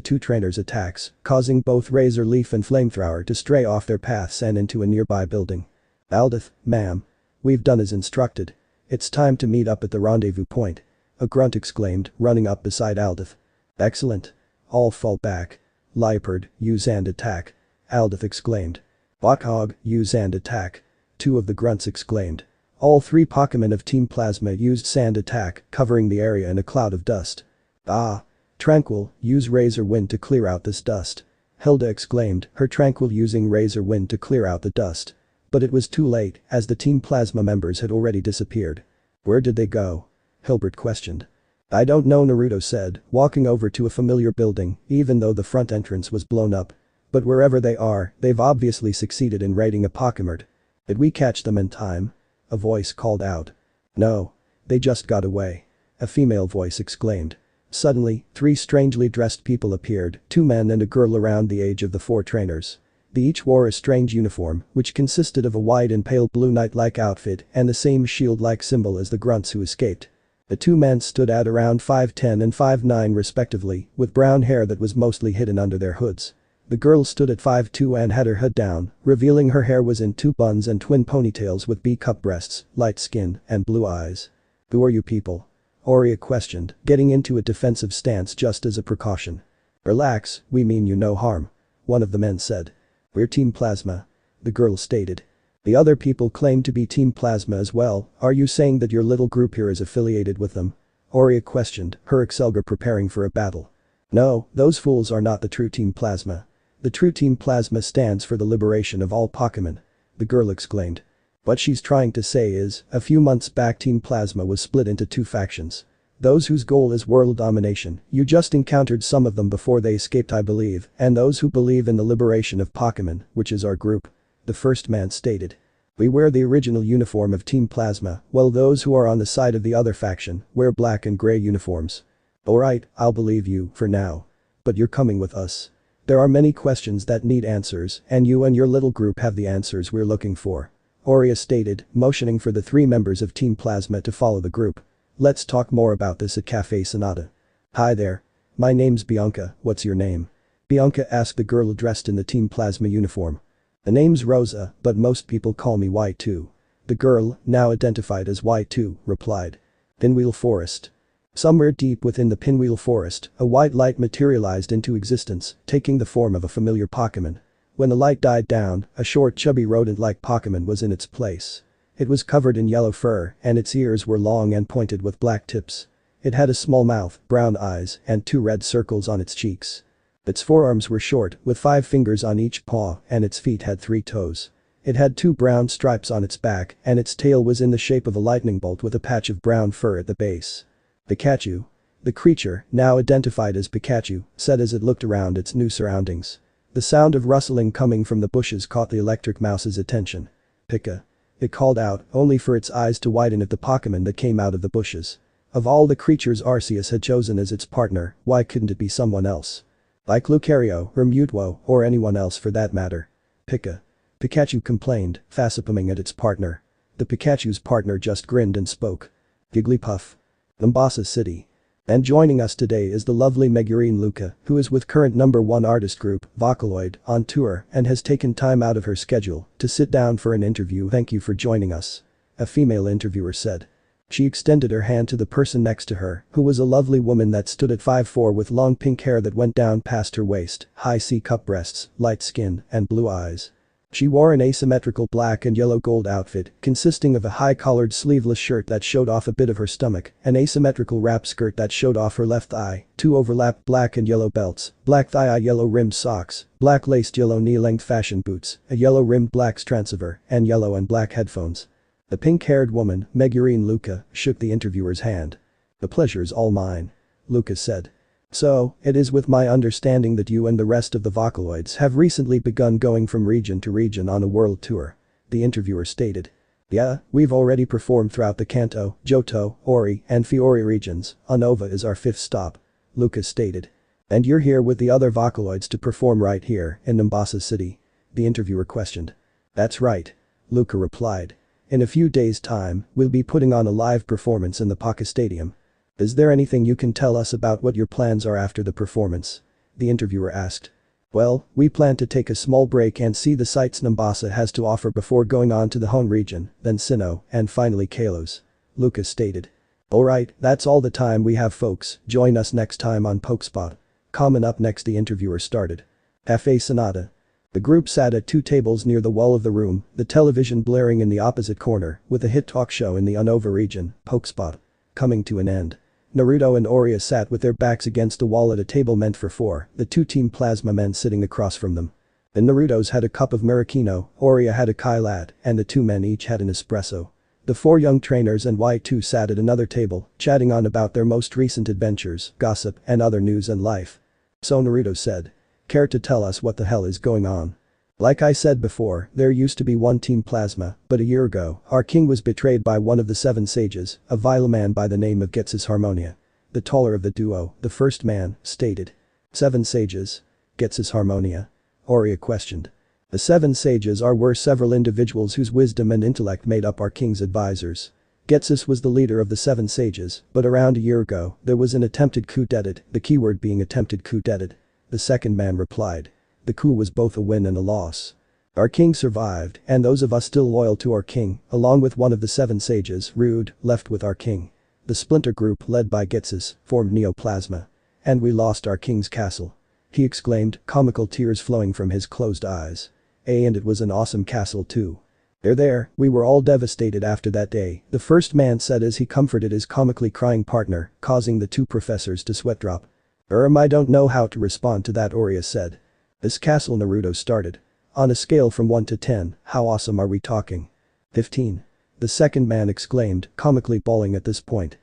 2 trainers' attacks, causing both razor leaf and flamethrower to stray off their paths and into a nearby building. "Aldith, ma'am. We've done as instructed. It's time to meet up at the rendezvous point," a grunt exclaimed, running up beside Aldith. "Excellent. All fall back. Liepard, use sand attack," Aldith exclaimed. "Warthog, use sand attack," 2 of the grunts exclaimed. All 3 Pokemon of Team Plasma used sand attack, covering the area in a cloud of dust. "Ah. Tranquil, use Razor Wind to clear out this dust," Hilda exclaimed, her Tranquil using Razor Wind to clear out the dust. But it was too late, as the Team Plasma members had already disappeared. "Where did they go?" Hilbert questioned. I don't know, Naruto said, walking over to a familiar building, even though the front entrance was blown up. But wherever they are, they've obviously succeeded in raiding a Pokemon. Did we catch them in time? A voice called out. No. They just got away. A female voice exclaimed. Suddenly, 3 strangely dressed people appeared, 2 men and a girl around the age of the 4 trainers. They each wore a strange uniform, which consisted of a white and pale blue knight-like outfit and the same shield-like symbol as the grunts who escaped. The 2 men stood at around 5'10" and 5'9" respectively, with brown hair that was mostly hidden under their hoods. The girl stood at 5'2" and had her hood down, revealing her hair was in 2 buns and twin ponytails with B-cup breasts, light skin, and blue eyes. Who are you people? Oria questioned, getting into a defensive stance just as a precaution. Relax, we mean you no harm. One of the men said. We're Team Plasma. The girl stated. The other people claim to be Team Plasma as well, are you saying that your little group here is affiliated with them? Oria questioned, her Excelga preparing for a battle. No, those fools are not the true Team Plasma. The true Team Plasma stands for the liberation of all Pokemon. The girl exclaimed. What she's trying to say is, a few months back Team Plasma was split into 2 factions. Those whose goal is world domination, you just encountered some of them before they escaped I believe, and those who believe in the liberation of Pokemon, which is our group. The first man stated. We wear the original uniform of Team Plasma, while those who are on the side of the other faction wear black and gray uniforms. Alright, I'll believe you, for now. But you're coming with us. There are many questions that need answers, and you and your little group have the answers we're looking for. Oria stated, motioning for the 3 members of Team Plasma to follow the group. Let's talk more about this at Cafe Sonata. Hi there. My name's Bianca, what's your name? Bianca asked the girl dressed in the Team Plasma uniform. The name's Rosa, but most people call me Y2. The girl, now identified as Y2, replied. Pinwheel Forest. Somewhere deep within the Pinwheel Forest, a white light materialized into existence, taking the form of a familiar Pokemon. When the light died down, a short chubby rodent-like Pokemon was in its place. It was covered in yellow fur and its ears were long and pointed with black tips. It had a small mouth, brown eyes, and 2 red circles on its cheeks. Its forearms were short, with 5 fingers on each paw, and its feet had 3 toes. It had 2 brown stripes on its back and its tail was in the shape of a lightning bolt with a patch of brown fur at the base. Pikachu. The creature, now identified as Pikachu, said as it looked around its new surroundings. The sound of rustling coming from the bushes caught the electric mouse's attention. Pika. It called out, only for its eyes to widen at the Pokemon that came out of the bushes. Of all the creatures Arceus had chosen as its partner, why couldn't it be someone else? Like Lucario or Mewtwo or anyone else for that matter. Pika. Pikachu complained, facepalming at its partner. The Pikachu's partner just grinned and spoke. Jigglypuff. Mombasa City. And joining us today is the lovely Megurine Luca, who is with current #1 artist group, Vocaloid, on tour and has taken time out of her schedule to sit down for an interview. Thank you for joining us. A female interviewer said. She extended her hand to the person next to her, who was a lovely woman that stood at 5'4" with long pink hair that went down past her waist, high C-cup breasts, light skin, and blue eyes. She wore an asymmetrical black and yellow gold outfit consisting of a high-collared sleeveless shirt that showed off a bit of her stomach, an asymmetrical wrap skirt that showed off her left thigh, 2 overlapped black and yellow belts, black thigh-high yellow-rimmed socks, black laced yellow knee-length fashion boots, a yellow-rimmed black transceiver, and yellow and black headphones. The pink-haired woman, Megurine Luca, shook the interviewer's hand. The pleasure's all mine. Luca said. So, it is with my understanding that you and the rest of the Vocaloids have recently begun going from region to region on a world tour. The interviewer stated. Yeah, we've already performed throughout the Kanto, Johto, Ori, and Fiori regions, Unova is our 5th stop. Luca stated. And you're here with the other Vocaloids to perform right here in Mombasa City? The interviewer questioned. That's right. Luca replied. In a few days' time, we'll be putting on a live performance in the Poca Stadium. Is there anything you can tell us about what your plans are after the performance? The interviewer asked. Well, we plan to take a small break and see the sights Mombasa has to offer before going on to the Hon region, then Sinnoh, and finally Kalos. Luca stated. Alright, that's all the time we have folks, join us next time on Pokespot. Coming up next the interviewer started. Cafe Sonata. The group sat at 2 tables near the wall of the room, the television blaring in the opposite corner, with a hit talk show in the Unova region, Pokespot, coming to an end. Naruto and Oria sat with their backs against a wall at a table meant for 4, the 2 Team Plasma men sitting across from them. The Narutos had a cup of Maraschino, Oria had a Kai Lat, and the 2 men each had an espresso. The four young trainers and Y2 sat at another table, chatting on about their most recent adventures, gossip, and other news and life. So Naruto said. Care to tell us what the hell is going on? Like I said before, there used to be one Team Plasma, but a year ago, our king was betrayed by one of the seven sages, a vile man by the name of Getsus Harmonia. The taller of the duo, the first man, stated. 7 sages? Getsus Harmonia? Aurea questioned. The 7 sages were several individuals whose wisdom and intellect made up our king's advisors. Getsus was the leader of the 7 sages, but around a year ago, there was an attempted coup d'etat, the keyword being attempted coup d'etat. The second man replied. The coup was both a win and a loss. Our king survived, and those of us still loyal to our king, along with one of the 7 sages, Rude, left with our king. The splinter group led by Getsus formed Neoplasma. And we lost our king's castle. He exclaimed, comical tears flowing from his closed eyes. And it was an awesome castle too. There, we were all devastated after that day, the first man said as he comforted his comically crying partner, causing the 2 professors to sweat drop. I don't know how to respond to that, Aurea said. This castle, Naruto started. On a scale from 1 to 10, how awesome are we talking? 15. The second man exclaimed, comically bawling at this point.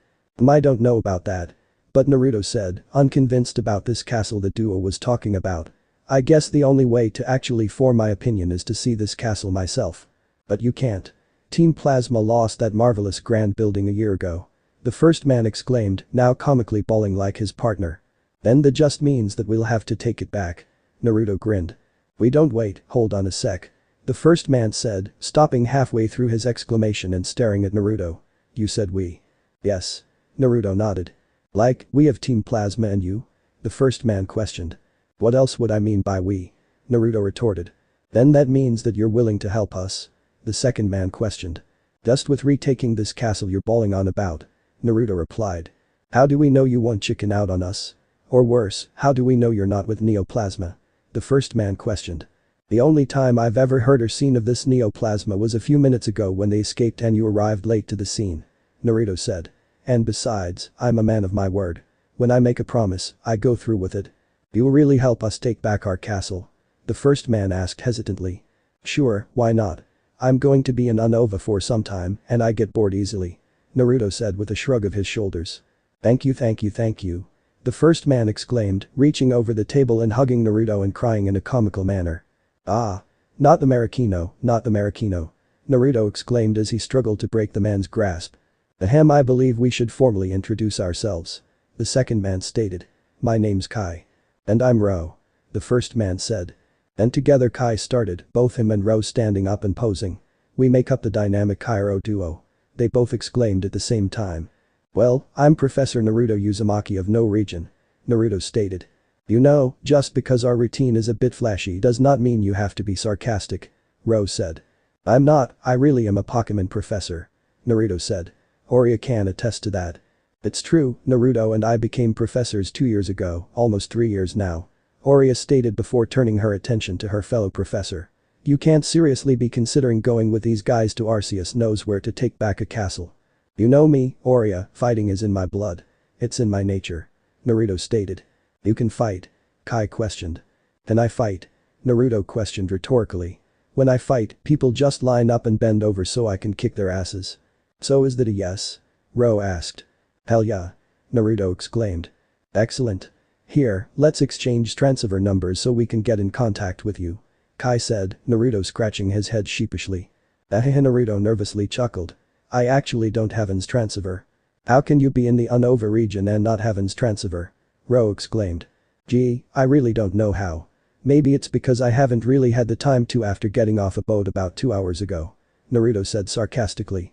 I don't know about that. But Naruto said, unconvinced about this castle the duo was talking about. I guess the only way to actually form my opinion is to see this castle myself. But you can't. Team Plasma lost that marvelous grand building a year ago. The first man exclaimed, now comically bawling like his partner. Then that just means that we'll have to take it back. Naruto grinned. We don't wait, hold on a sec. The first man said, stopping halfway through his exclamation and staring at Naruto. You said we. Yes. Naruto nodded. Like, we have Team Plasma and you? The first man questioned. What else would I mean by we? Naruto retorted. Then that means that you're willing to help us? The second man questioned. Just with retaking this castle you're bawling on about. Naruto replied. How do we know you won't chicken out on us? Or worse, how do we know you're not with Neoplasma? The first man questioned. The only time I've ever heard or seen of this Neoplasma was a few minutes ago when they escaped and you arrived late to the scene. Naruto said. And besides, I'm a man of my word. When I make a promise, I go through with it. You'll really help us take back our castle? The first man asked hesitantly. Sure, why not? I'm going to be in Unova for some time and I get bored easily. Naruto said with a shrug of his shoulders. Thank you, thank you, thank you. The first man exclaimed, reaching over the table and hugging Naruto and crying in a comical manner. Ah. Not the Marikino, not the Marikino. Naruto exclaimed as he struggled to break the man's grasp. Ahem, I believe we should formally introduce ourselves. The second man stated. My name's Kai. And I'm Ro. The first man said. And together Kai started, both him and Ro standing up and posing. We make up the dynamic Kai-Ro duo. They both exclaimed at the same time. Well, I'm Professor Naruto Uzumaki of No Region. Naruto stated. You know, just because our routine is a bit flashy does not mean you have to be sarcastic. Ro said. I'm not, I really am a Pokemon professor. Naruto said. Aurea can attest to that. It's true, Naruto and I became professors 2 years ago, almost 3 years now. Aurea stated before turning her attention to her fellow professor. You can't seriously be considering going with these guys to Arceus knows where to take back a castle. You know me, Aurea, fighting is in my blood. It's in my nature. Naruto stated. You can fight? Kai questioned. Can I fight? Naruto questioned rhetorically. When I fight, people just line up and bend over so I can kick their asses. So is that a yes? Ro asked. Hell yeah. Naruto exclaimed. Excellent. Here, let's exchange transfer numbers so we can get in contact with you. Kai said, Naruto scratching his head sheepishly. Naruto nervously chuckled. I actually don't have ins transfer. How can you be in the Unova region and not have ins transfer? Ro exclaimed. Gee, I really don't know how. Maybe it's because I haven't really had the time to after getting off a boat about 2 hours ago. Naruto said sarcastically.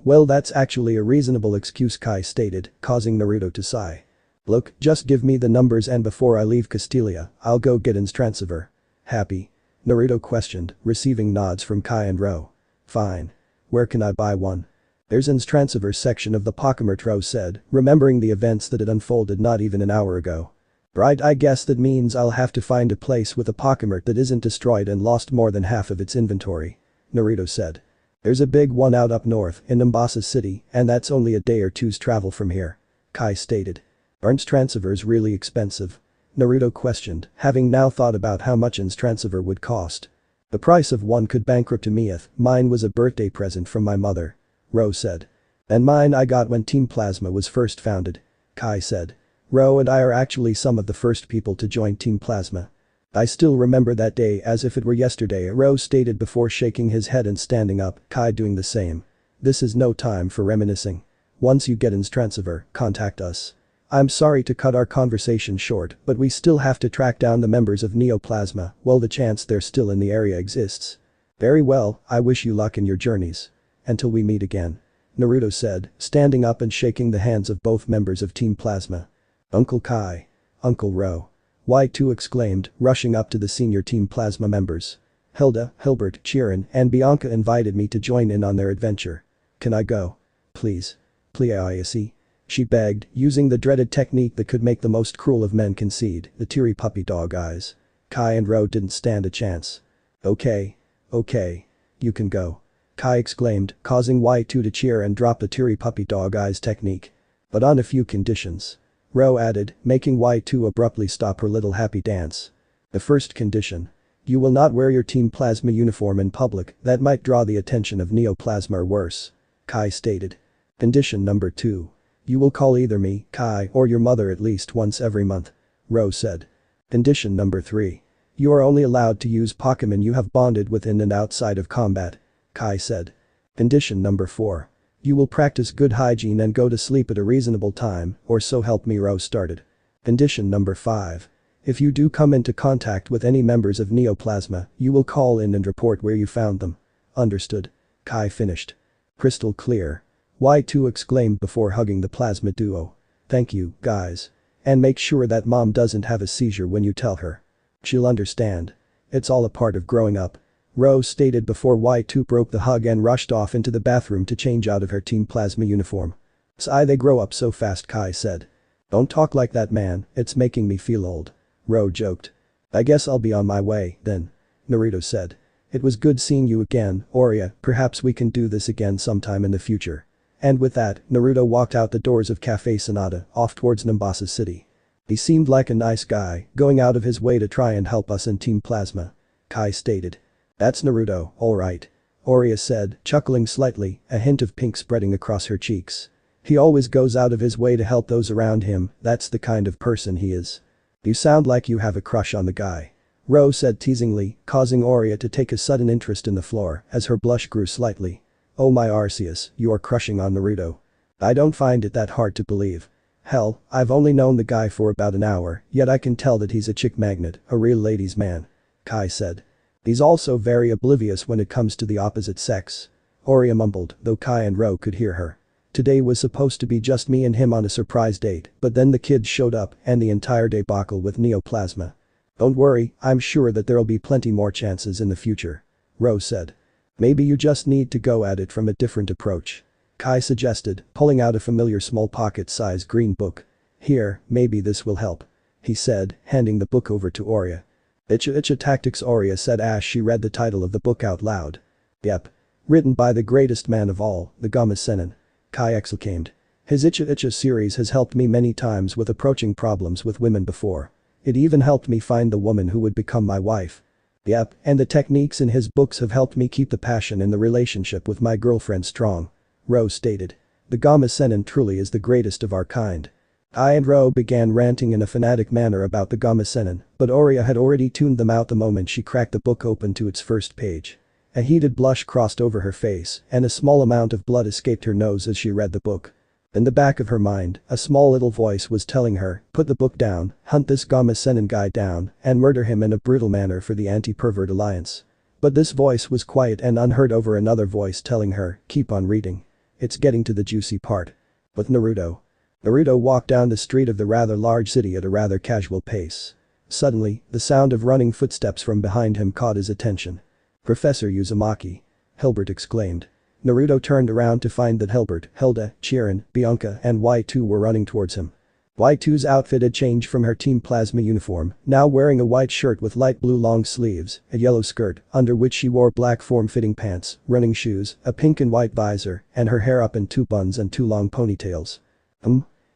Well that's actually a reasonable excuse, Kai stated, causing Naruto to sigh. Look, just give me the numbers and before I leave Castilia, I'll go get ins transfer. Happy? Naruto questioned, receiving nods from Kai and Ro. Fine. Where can I buy one? There's ins transfer section of the Pokemart, Ro said, remembering the events that had unfolded not even an hour ago. Right, I guess that means I'll have to find a place with a Pokemart that isn't destroyed and lost more than half of its inventory. Naruto said. There's a big one out up north in Mombasa City and that's only a day or two's travel from here. Kai stated. Aren't transfers really expensive? Naruto questioned, having now thought about how much ins transfer would cost. The price of one could bankrupt me if mine was a birthday present from my mother. Ro said. And mine I got when Team Plasma was first founded. Kai said. Ro and I are actually some of the first people to join Team Plasma. I still remember that day as if it were yesterday, Ro stated before shaking his head and standing up, Kai doing the same. This is no time for reminiscing. Once you get in transfer, contact us. I'm sorry to cut our conversation short, but we still have to track down the members of Neoplasma, while the chance they're still in the area exists. Very well, I wish you luck in your journeys. Until we meet again. Naruto said, standing up and shaking the hands of both members of Team Plasma. Uncle Kai. Uncle Ro. Y2 exclaimed, rushing up to the senior Team Plasma members. Hilda, Hilbert, Chirin, and Bianca invited me to join in on their adventure. Can I go? Please. Please. She begged, using the dreaded technique that could make the most cruel of men concede, the teary puppy dog eyes. Kai and Ro didn't stand a chance. Okay. Okay. You can go. Kai exclaimed, causing Y2 to cheer and drop the teary puppy dog eyes technique. But on a few conditions. Ro added, making Y2 abruptly stop her little happy dance. The first condition. You will not wear your Team Plasma uniform in public, that might draw the attention of Neoplasma or worse. Kai stated. Condition number 2. You will call either me, Kai, or your mother at least once every month. Ro said. Condition number 3. You are only allowed to use Pokemon you have bonded with in and outside of combat. Kai said. Condition number 4. You will practice good hygiene and go to sleep at a reasonable time, or so help me. Ro started. Condition number 5. If you do come into contact with any members of Neoplasma, you will call in and report where you found them. Understood. Kai finished. Crystal clear. Y2 exclaimed before hugging the plasma duo. Thank you, guys. And make sure that mom doesn't have a seizure when you tell her. She'll understand. It's all a part of growing up. Ro stated before Y2 broke the hug and rushed off into the bathroom to change out of her Team Plasma uniform. Sigh, they grow up so fast, Kai said. Don't talk like that, man, it's making me feel old. Ro joked. I guess I'll be on my way, then. Naruto said. It was good seeing you again, Oria, perhaps we can do this again sometime in the future. And with that, Naruto walked out the doors of Cafe Sonata, off towards Nimbasa City. He seemed like a nice guy, going out of his way to try and help us in Team Plasma. Kai stated. That's Naruto, alright. Oria said, chuckling slightly, a hint of pink spreading across her cheeks. He always goes out of his way to help those around him, that's the kind of person he is. You sound like you have a crush on the guy. Ro said teasingly, causing Oria to take a sudden interest in the floor as her blush grew slightly. Oh my Arceus, you are crushing on Naruto. I don't find it that hard to believe. Hell, I've only known the guy for about an hour, yet I can tell that he's a chick magnet, a real ladies' man. Kai said. He's also very oblivious when it comes to the opposite sex. Oria mumbled, though Kai and Ro could hear her. Today was supposed to be just me and him on a surprise date, but then the kids showed up and the entire debacle with Neoplasma. Don't worry, I'm sure that there'll be plenty more chances in the future. Ro said. Maybe you just need to go at it from a different approach. Kai suggested, pulling out a familiar small pocket-sized green book. Here, maybe this will help. He said, handing the book over to Oria. Icha Tactics, Oria said as she read the title of the book out loud. Yep. Written by the greatest man of all, the Gamma Sennin. Kai exclaimed. His Icha series has helped me many times with approaching problems with women before. It even helped me find the woman who would become my wife. Yep, and the techniques in his books have helped me keep the passion in the relationship with my girlfriend strong. Ro stated. The Gamma Sennin truly is the greatest of our kind. I and Ro began ranting in a fanatic manner about the Gamma Sennin, but Oria had already tuned them out the moment she cracked the book open to its first page. A heated blush crossed over her face, and a small amount of blood escaped her nose as she read the book. In the back of her mind, a small little voice was telling her, put the book down, hunt this Gamma Sennin guy down, and murder him in a brutal manner for the Anti-Pervert Alliance. But this voice was quiet and unheard over another voice telling her, keep on reading. It's getting to the juicy part. With Naruto. Naruto walked down the street of the rather large city at a rather casual pace. Suddenly, the sound of running footsteps from behind him caught his attention. Professor Uzumaki. Hilbert exclaimed. Naruto turned around to find that Hilbert, Hilda, Chirin, Bianca and Y2 were running towards him. Y2's outfit had changed from her Team Plasma uniform, now wearing a white shirt with light blue long sleeves, a yellow skirt, under which she wore black form-fitting pants, running shoes, a pink and white visor, and her hair up in 2 buns and 2 long ponytails.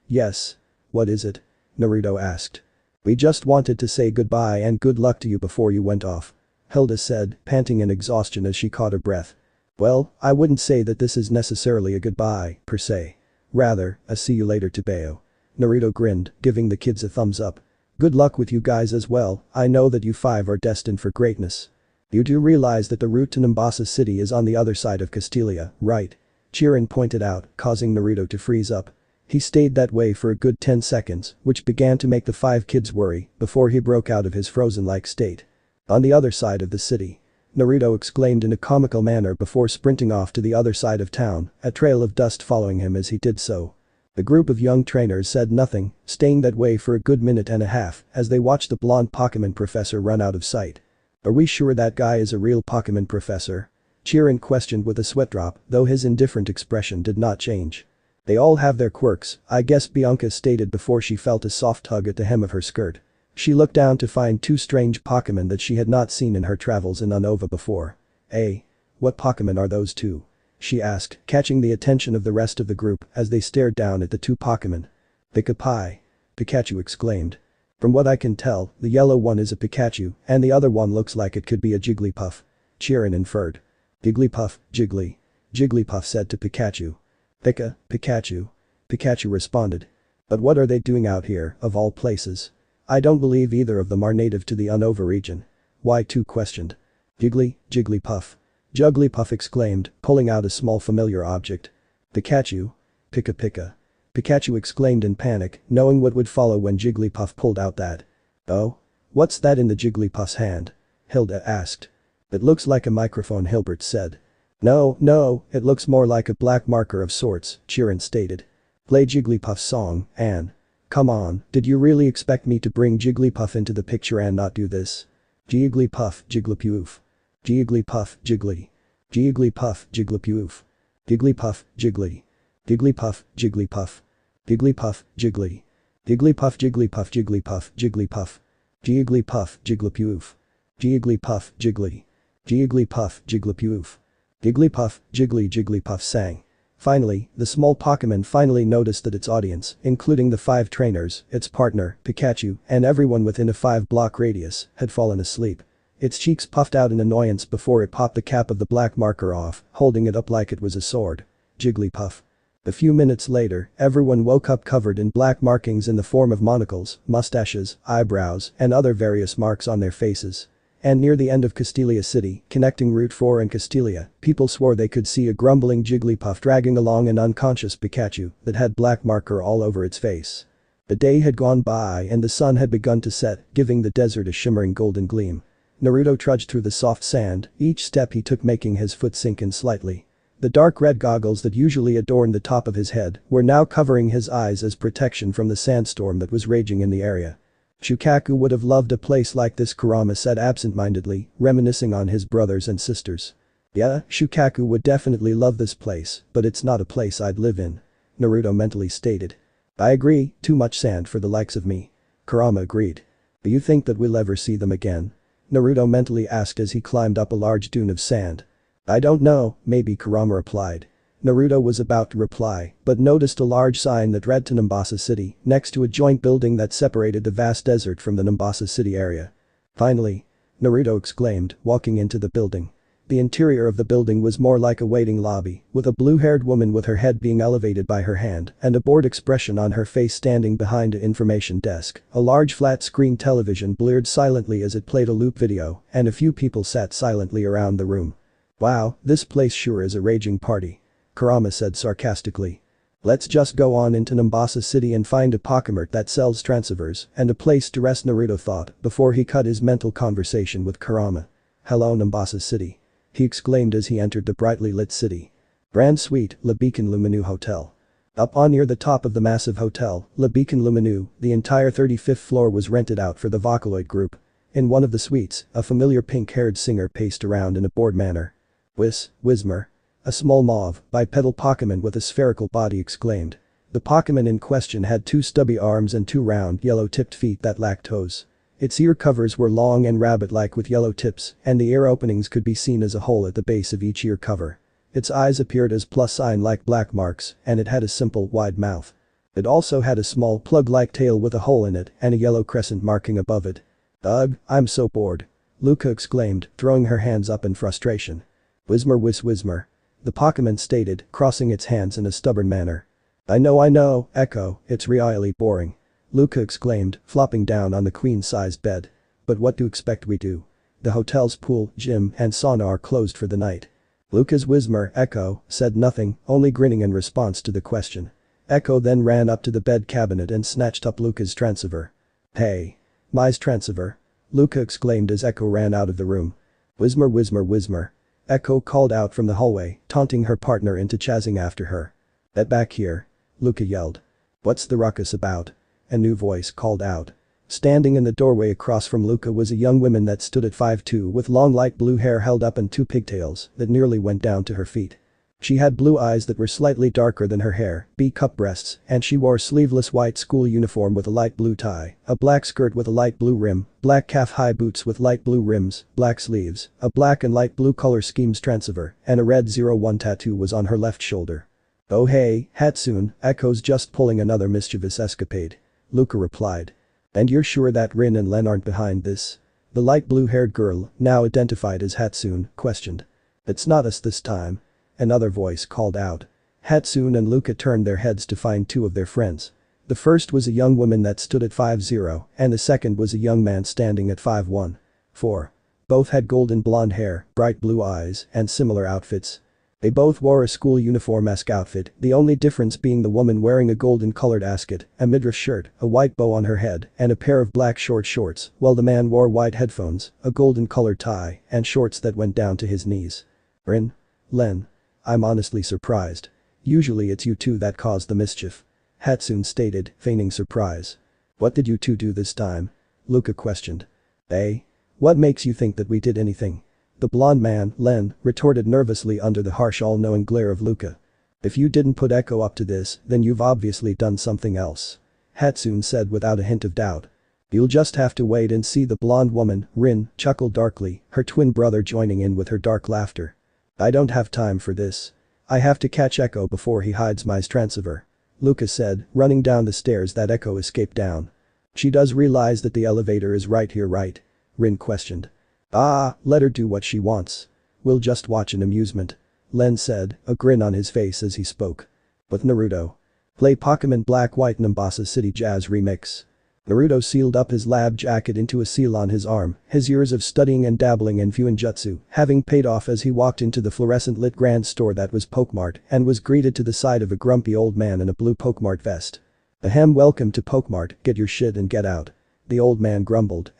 Yes. What is it? Naruto asked. We just wanted to say goodbye and good luck to you before you went off. Hilda said, panting in exhaustion as she caught her breath. Well, I wouldn't say that this is necessarily a goodbye, per se. Rather, a see you later to Bayo. Naruto grinned, giving the kids a thumbs up. Good luck with you guys as well, I know that you five are destined for greatness. You do realize that the route to Nimbasa City is on the other side of Castelia, right? Chirin pointed out, causing Naruto to freeze up. He stayed that way for a good 10 seconds, which began to make the five kids worry, before he broke out of his frozen-like state. On the other side of the city. Naruto exclaimed in a comical manner before sprinting off to the other side of town, a trail of dust following him as he did so. The group of young trainers said nothing, staying that way for a good minute and a half as they watched the blonde Pokemon professor run out of sight. Are we sure that guy is a real Pokemon professor? Chirin questioned with a sweat drop, though his indifferent expression did not change. They all have their quirks, I guess, Bianca stated before she felt a soft hug at the hem of her skirt. She looked down to find two strange Pokemon that she had not seen in her travels in Unova before. Hey. What Pokemon are those two? She asked, catching the attention of the rest of the group as they stared down at the two Pokemon. Pika-Pi. Pikachu exclaimed. From what I can tell, the yellow one is a Pikachu, and the other one looks like it could be a Jigglypuff. Chirin inferred. Jigglypuff, Jiggly. Jigglypuff said to Pikachu. Pikachu. Pikachu responded. But what are they doing out here, of all places? I don't believe either of them are native to the Unova region. Y2 questioned. Jigglypuff. Jigglypuff exclaimed, pulling out a small familiar object. Pikachu? Pika. Pikachu exclaimed in panic, knowing what would follow when Jigglypuff pulled out that. Oh? What's that in the Jigglypuff's hand? Hilda asked. It looks like a microphone, Hilbert said. No, it looks more like a black marker of sorts, Chirin stated. Play Jigglypuff's song, Anne. Come on, did you really expect me to bring Jigglypuff into the picture and not do this? Jigglypuff, Jigglypuff. Jigglypuff, Jiggly. Jigglypuff, Jigglypuff. Jigglypuff, Jiggly. Jigglypuff, Jigglypuff. Jigglypuff, Jiggly. Jigglypuff, Jigglypuff, Jigglypuff. Jigglypuff, Jigglypuff. Jigglypuff, Jiggly. Jigglypuff, Jigglypuff. Jigglypuff, Jigglypuff sang. Finally, the small Pokemon finally noticed that its audience, including the five trainers, its partner, Pikachu, and everyone within a 5-block radius, had fallen asleep. Its cheeks puffed out in annoyance before it popped the cap of the black marker off, holding it up like it was a sword. Jigglypuff. A few minutes later, everyone woke up covered in black markings in the form of monocles, mustaches, eyebrows, and other various marks on their faces. And near the end of Castelia City, connecting Route 4 and Castelia, people swore they could see a grumbling Jigglypuff dragging along an unconscious Pikachu that had black marker all over its face. The day had gone by and the sun had begun to set, giving the desert a shimmering golden gleam. Naruto trudged through the soft sand, each step he took making his foot sink in slightly. The dark red goggles that usually adorned the top of his head were now covering his eyes as protection from the sandstorm that was raging in the area. Shukaku would have loved a place like this, Kurama said absent-mindedly, reminiscing on his brothers and sisters. Yeah, Shukaku would definitely love this place, but it's not a place I'd live in. Naruto mentally stated. I agree, too much sand for the likes of me. Kurama agreed. Do you think that we'll ever see them again? Naruto mentally asked as he climbed up a large dune of sand. I don't know, maybe, Kurama replied. Naruto was about to reply, but noticed a large sign that read to Nimbasa City, next to a joint building that separated the vast desert from the Nimbasa City area. Finally! Naruto exclaimed, walking into the building. The interior of the building was more like a waiting lobby, with a blue-haired woman with her head being elevated by her hand and a bored expression on her face standing behind an information desk. A large flat-screen television blared silently as it played a loop video, and a few people sat silently around the room. Wow, this place sure is a raging party. Kurama said sarcastically. Let's just go on into Nimbasa City and find a Pokemart that sells transceivers and a place to rest, Naruto thought before he cut his mental conversation with Kurama. Hello, Nimbasa City. He exclaimed as he entered the brightly lit city. Grand Suite, Le Beacon Lumineux Hotel. Up on near the top of the massive hotel, Le Beacon Lumineux, the entire 35th floor was rented out for the Vocaloid group. In one of the suites, a familiar pink-haired singer paced around in a bored manner. Whismer. A small mauve, bipedal Pokemon with a spherical body exclaimed. The Pokemon in question had 2 stubby arms and 2 round, yellow-tipped feet that lacked toes. Its ear covers were long and rabbit-like with yellow tips, and the ear openings could be seen as a hole at the base of each ear cover. Its eyes appeared as plus-sign-like black marks, and it had a simple, wide mouth. It also had a small, plug-like tail with a hole in it and a yellow crescent marking above it. Ugh, I'm so bored. Luca exclaimed, throwing her hands up in frustration. Whismer Whismer. The Pokemon stated, crossing its hands in a stubborn manner. I know, Echo, it's really boring. Luca exclaimed, flopping down on the queen-sized bed. But what do you expect we do? The hotel's pool, gym, and sauna are closed for the night. Luca's Whismer, Echo, said nothing, only grinning in response to the question. Echo then ran up to the bed cabinet and snatched up Luca's transceiver. Hey. My's transceiver. Luca exclaimed as Echo ran out of the room. Whismer. Echo called out from the hallway, taunting her partner into chasing after her. Get back here. Luca yelled. What's the ruckus about? A new voice called out. Standing in the doorway across from Luca was a young woman that stood at 5'2" with long light blue hair held up and 2 pigtails that nearly went down to her feet. She had blue eyes that were slightly darker than her hair, B-cup breasts, and she wore a sleeveless white school uniform with a light blue tie, a black skirt with a light blue rim, black calf-high boots with light blue rims, black sleeves, a black and light blue color scheme's transceiver, and a red 01 tattoo was on her left shoulder. Oh hey, Hatsune, Echo's just pulling another mischievous escapade. Luca replied. And you're sure that Rin and Len aren't behind this? The light blue-haired girl, now identified as Hatsune, questioned. It's not us this time. Another voice called out. Hatsune and Luca turned their heads to find 2 of their friends. The first was a young woman that stood at 5'0", and the second was a young man standing at 5'1". 4. Both had golden blonde hair, bright blue eyes, and similar outfits. They both wore a school uniform-esque outfit, the only difference being the woman wearing a golden-colored ascot, a midriff shirt, a white bow on her head, and a pair of black short shorts, while the man wore white headphones, a golden-colored tie, and shorts that went down to his knees. Rin? Len? I'm honestly surprised. Usually it's you two that cause the mischief. Hatsune stated, feigning surprise. What did you two do this time? Luca questioned. Eh? What makes you think that we did anything? The blonde man, Len, retorted nervously under the harsh all-knowing glare of Luca. If you didn't put Echo up to this, then you've obviously done something else. Hatsune said without a hint of doubt. You'll just have to wait and see, the blonde woman, Rin, chuckled darkly, her twin brother joining in with her dark laughter. I don't have time for this. I have to catch Echo before he hides my transceiver. Luca said, running down the stairs that Echo escaped down. She does realize that the elevator is right here, right? Rin questioned. Let her do what she wants. We'll just watch in amusement. Len said, a grin on his face as he spoke. With Naruto. Play Pokemon Black White Mombasa City Jazz Remix. Naruto sealed up his lab jacket into a seal on his arm, his years of studying and dabbling in Fuinjutsu having paid off as he walked into the fluorescent lit grand store that was Pokemart and was greeted to the side of a grumpy old man in a blue Pokemart vest. Ahem, welcome to Pokemart, get your shit and get out. The old man grumbled,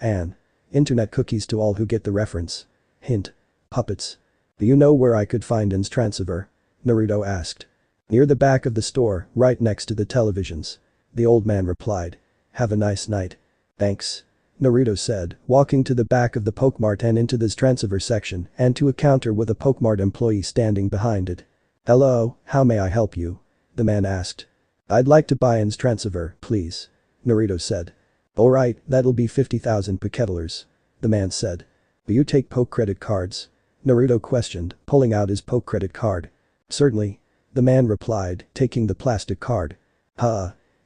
internet cookies to all who get the reference. Hint. Puppets. Do you know where I could find N's transceiver? Naruto asked. Near the back of the store, right next to the televisions. The old man replied. Have a nice night. Thanks. Naruto said, walking to the back of the Pokemart and into the transceiver section and to a counter with a Pokemart employee standing behind it. Hello, how may I help you? The man asked. I'd like to buy N's transceiver, please. Naruto said. Alright, that'll be 50,000 Pokedollars. The man said. Do you take Poke credit cards? Naruto questioned, pulling out his Poke credit card. Certainly. The man replied, taking the plastic card.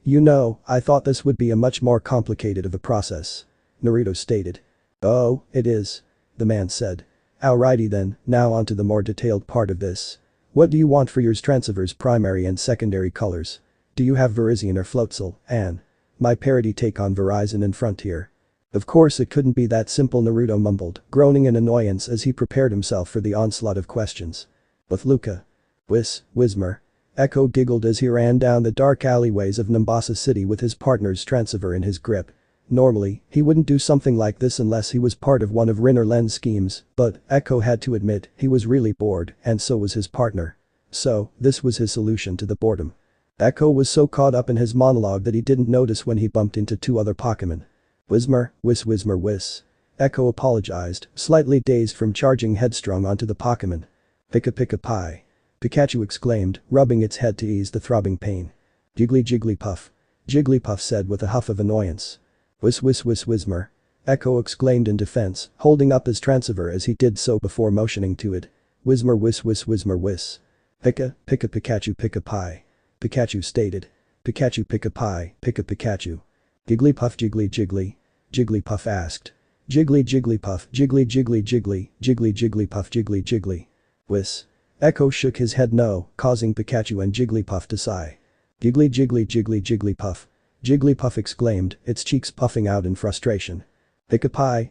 You know, I thought this would be a much more complicated of a process. Naruto stated. Oh, it is. The man said. Alrighty then, now onto the more detailed part of this. What do you want for your transceiver's primary and secondary colors? Do you have Verizon or Floatzel, Anne? My parody take on Verizon and Frontier. Of course it couldn't be that simple, Naruto mumbled, groaning in annoyance as he prepared himself for the onslaught of questions. With Luca. Whismer. Echo giggled as he ran down the dark alleyways of Mombasa City with his partner's transceiver in his grip. Normally, he wouldn't do something like this unless he was part of one of Rin or Len's schemes, but Echo had to admit he was really bored and so was his partner. So, this was his solution to the boredom. Echo was so caught up in his monologue that he didn't notice when he bumped into 2 other Pokemon. Whismer. Echo apologized, slightly dazed from charging headstrong onto the Pokemon. Pika pie. Pikachu exclaimed, rubbing its head to ease the throbbing pain. Jigglypuff. Jigglypuff said with a huff of annoyance. Whismer. Echo exclaimed in defense, holding up his transceiver as he did so before motioning to it. Whismer. Pika Pikachu pie. Pikachu stated. Pikachu pie, Pikachu. Jigglypuff Jigglypuff asked. Jigglypuff, Jigglypuff, Jiggly. Whis. Echo shook his head no, causing Pikachu and Jigglypuff to sigh. Jiggly jiggly jiggly Jigglypuff. Jigglypuff exclaimed, its cheeks puffing out in frustration. Pika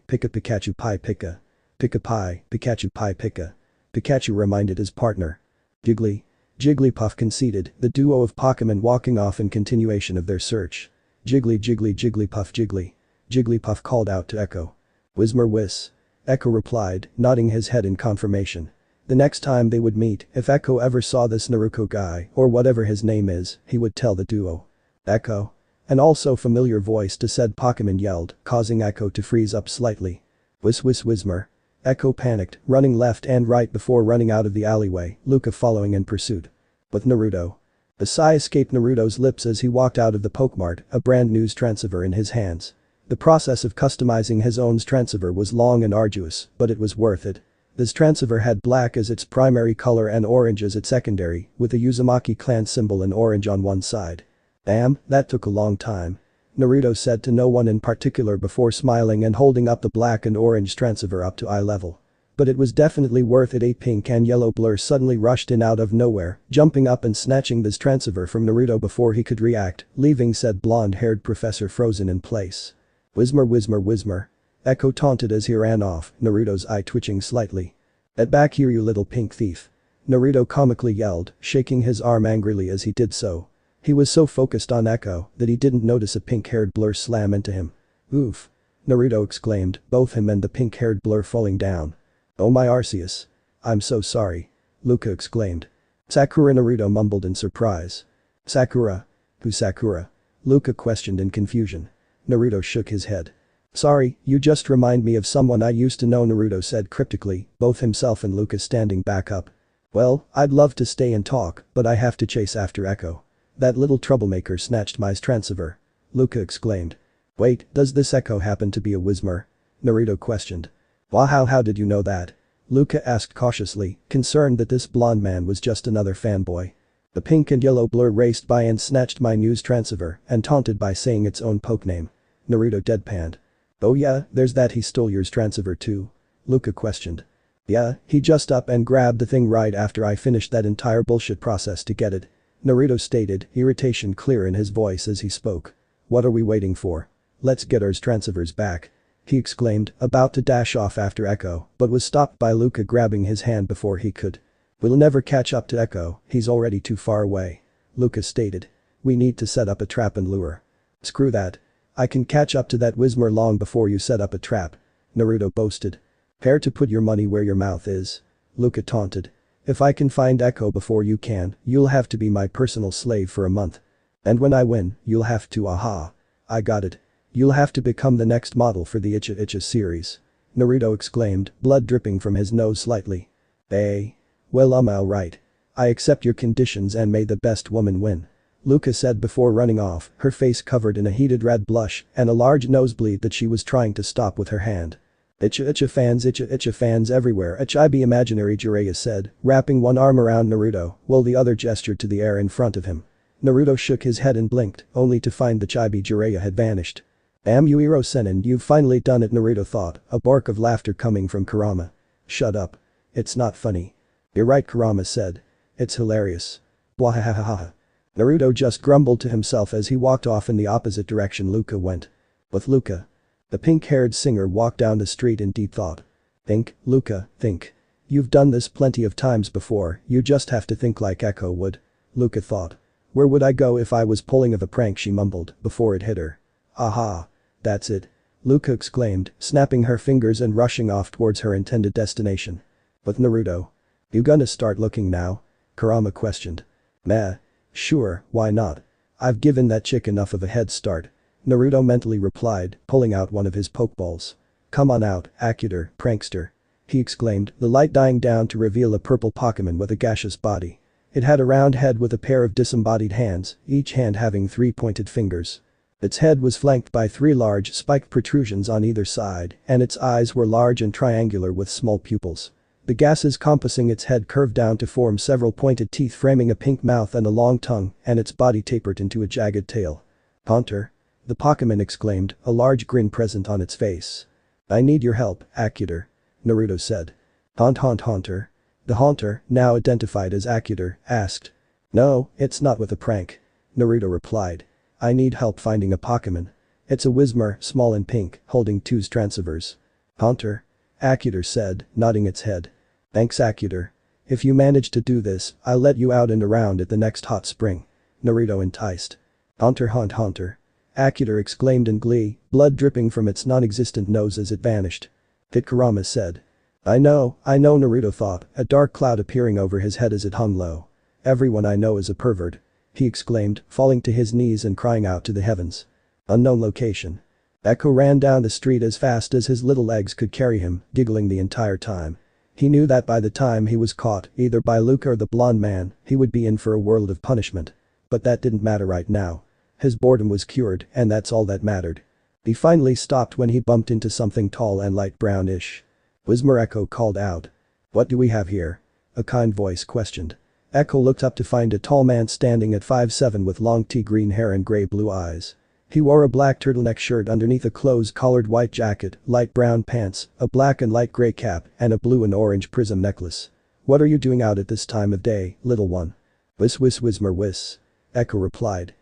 Pikachu pie pika. Pika Pikachu pie pika. Pikachu reminded his partner. Jiggly. Jigglypuff conceded, the duo of Pokemon walking off in continuation of their search. Jiggly jiggly Jigglypuff jiggly. Jigglypuff called out to Echo. Whismer whis. Echo replied, nodding his head in confirmation. The next time they would meet, if Echo ever saw this Naruto guy, or whatever his name is, he would tell the duo. Echo. An also familiar voice to said Pokemon yelled, causing Echo to freeze up slightly. Whismer. Echo panicked, running left and right before running out of the alleyway, Luca following in pursuit. With Naruto. A sigh escaped Naruto's lips as he walked out of the Pokemart, a brand new transceiver in his hands. The process of customizing his own transceiver was long and arduous, but it was worth it. This transceiver had black as its primary color and orange as its secondary, with a Uzumaki clan symbol in orange on one side. Damn, that took a long time. Naruto said to no one in particular before smiling and holding up the black and orange transceiver up to eye level. But it was definitely worth it. A pink and yellow blur suddenly rushed in out of nowhere, jumping up and snatching this transceiver from Naruto before he could react, leaving said blonde-haired professor frozen in place. Whismer. Echo taunted as he ran off, Naruto's eye twitching slightly. Get back here you little pink thief. Naruto comically yelled, shaking his arm angrily as he did so. He was so focused on Echo that he didn't notice a pink-haired blur slam into him. Oof. Naruto exclaimed, both him and the pink-haired blur falling down. Oh my Arceus. I'm so sorry. Luca exclaimed. Sakura. Naruto mumbled in surprise. Sakura? Who's Sakura? Luca questioned in confusion. Naruto shook his head. Sorry, you just remind me of someone I used to know, Naruto said cryptically, both himself and Luca standing back up. Well, I'd love to stay and talk, but I have to chase after Echo. That little troublemaker snatched my transceiver. Luca exclaimed. Wait, does this Echo happen to be a Whismer? Naruto questioned. Wow, how did you know that? Luca asked cautiously, concerned that this blonde man was just another fanboy. The pink and yellow blur raced by and snatched my news transceiver and taunted by saying its own poke name. Naruto deadpanned. Oh yeah, there's that he stole yours transceiver too? Luca questioned. Yeah, he just up and grabbed the thing right after I finished that entire bullshit process to get it. Naruto stated, irritation clear in his voice as he spoke. What are we waiting for? Let's get ours transceivers back. He exclaimed, about to dash off after Echo, but was stopped by Luca grabbing his hand before he could. We'll never catch up to Echo, he's already too far away. Luca stated. We need to set up a trap and lure. Screw that. I can catch up to that Whismer long before you set up a trap. Naruto boasted. Prepare to put your money where your mouth is. Luca taunted. If I can find Echo before you can, you'll have to be my personal slave for a month. And when I win, you'll have to aha. I got it. You'll have to become the next model for the Uchiha series. Naruto exclaimed, blood dripping from his nose slightly. Hey. Well alright. I accept your conditions and may the best woman win. Luca said before running off, her face covered in a heated red blush and a large nosebleed that she was trying to stop with her hand. Uchiha fans everywhere, Uchiha imaginary Jiraiya said, wrapping one arm around Naruto while the other gestured to the air in front of him. Naruto shook his head and blinked, only to find the Chibi Jiraiya had vanished. Damn you Iro Senin, you've finally done it, Naruto thought, a bark of laughter coming from Kurama. Shut up. It's not funny. You're right, Kurama said. It's hilarious. Bwahahaha. Naruto just grumbled to himself as he walked off in the opposite direction Luca went. With Luca. The pink-haired singer walked down the street in deep thought. Think, Luca, think. You've done this plenty of times before, you just have to think like Echo would. Luca thought. Where would I go if I was pulling of a prank, she mumbled, before it hit her. Aha. That's it. Luca exclaimed, snapping her fingers and rushing off towards her intended destination. With Naruto. You gonna start looking now? Kurama questioned. Meh. Sure, why not? I've given that chick enough of a head start. Naruto mentally replied, pulling out one of his pokeballs. Come on out, Akuter, prankster. He exclaimed, the light dying down to reveal a purple Pokemon with a gaseous body. It had a round head with a pair of disembodied hands, each hand having 3 pointed fingers. Its head was flanked by 3 large spiked protrusions on either side, and its eyes were large and triangular with small pupils. The gases compassing its head curved down to form several pointed teeth framing a pink mouth and a long tongue, and its body tapered into a jagged tail. Haunter. The Pokemon exclaimed, a large grin present on its face. I need your help, Akuter. Naruto said. Haunter. The The haunter, now identified as Akutor, asked. No, it's not with a prank. Naruto replied. I need help finding a Pokemon. It's a Whismur, small and pink, holding 2 Stransivers. Haunter? Akutor said, nodding its head. Thanks Akutor. If you manage to do this, I'll let you out and around at the next hot spring. Naruto enticed. Haunter Haunter. Akutor exclaimed in glee, blood dripping from its non-existent nose as it vanished. Kurama said. I know, Naruto thought, a dark cloud appearing over his head as it hung low. Everyone I know is a pervert. He exclaimed, falling to his knees and crying out to the heavens. Unknown location. Echo ran down the street as fast as his little legs could carry him, giggling the entire time. He knew that by the time he was caught, either by Luca or the blonde man, he would be in for a world of punishment. But that didn't matter right now. His boredom was cured, and that's all that mattered. He finally stopped when he bumped into something tall and light brownish. Whismur, Echo called out. What do we have here? A kind voice questioned. Echo looked up to find a tall man standing at 5'7" with long tea-green hair and grey-blue eyes. He wore a black turtleneck shirt underneath a close-collared white jacket, light brown pants, a black and light grey cap, and a blue and orange prism necklace. What are you doing out at this time of day, little one? Whismur. Echo replied.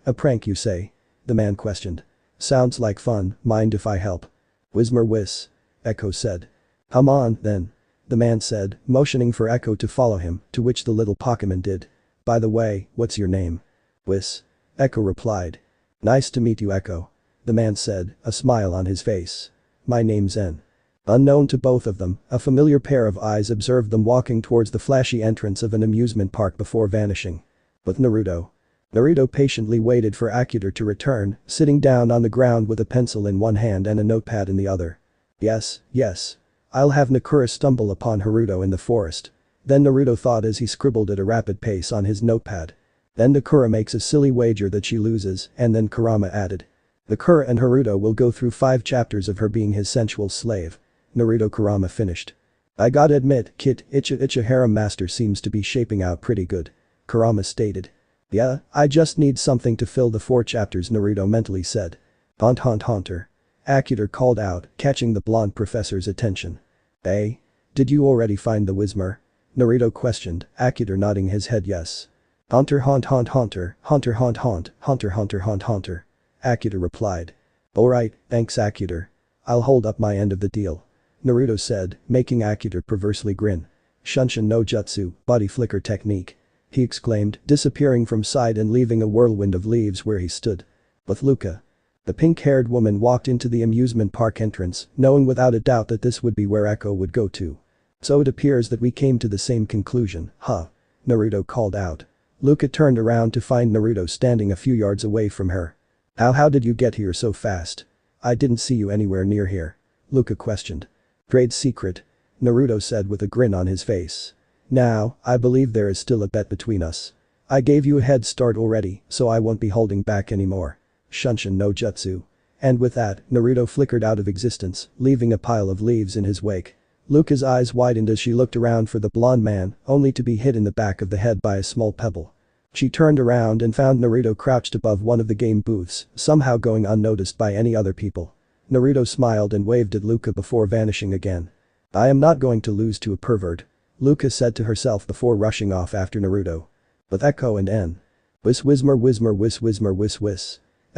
A prank you say? The man questioned. Sounds like fun, mind if I help? Whismur. Echo said. Come on, then. The man said, motioning for Echo to follow him, to which the little Pokemon did. By the way, what's your name? Whis. Echo replied. Nice to meet you, Echo. The man said, a smile on his face. My name's N. Unknown to both of them, a familiar pair of eyes observed them walking towards the flashy entrance of an amusement park before vanishing. But Naruto. Naruto patiently waited for Akutor to return, sitting down on the ground with a pencil in one hand and a notepad in the other. Yes. I'll have Nakura stumble upon Haruto in the forest. Then Naruto thought as he scribbled at a rapid pace on his notepad. Then Nakura makes a silly wager that she loses, and then Kurama added. Nakura and Haruto will go through 5 chapters of her being his sensual slave. Naruto Kurama finished. I gotta admit, kid, Uchiha Harem master seems to be shaping out pretty good. Kurama stated. Yeah, I just need something to fill the 4 chapters, Naruto mentally said. Haunter. Akutor called out, catching the blonde professor's attention. Hey? Did you already find the Whismur? Naruto questioned, Akutor nodding his head yes. Haunter. Akutor replied. Alright, thanks Akutor. I'll hold up my end of the deal. Naruto said, making Akutor perversely grin. Shunshin no jutsu, body flicker technique. He exclaimed, disappearing from sight and leaving a whirlwind of leaves where he stood. With Luca. The pink-haired woman walked into the amusement park entrance, knowing without a doubt that this would be where Echo would go to. So it appears that we came to the same conclusion, huh? Naruto called out. Luca turned around to find Naruto standing a few yards away from her. How did you get here so fast? I didn't see you anywhere near here. Luca questioned. Trade secret. Naruto said with a grin on his face. Now, I believe there is still a bet between us. I gave you a head start already, so I won't be holding back anymore. Shunshin no jutsu. And with that, Naruto flickered out of existence, leaving a pile of leaves in his wake. Luca's eyes widened as she looked around for the blonde man, only to be hit in the back of the head by a small pebble. She turned around and found Naruto crouched above one of the game booths, somehow going unnoticed by any other people. Naruto smiled and waved at Luca before vanishing again. I am not going to lose to a pervert. Luca said to herself before rushing off after Naruto. With Echo and N. Whismur.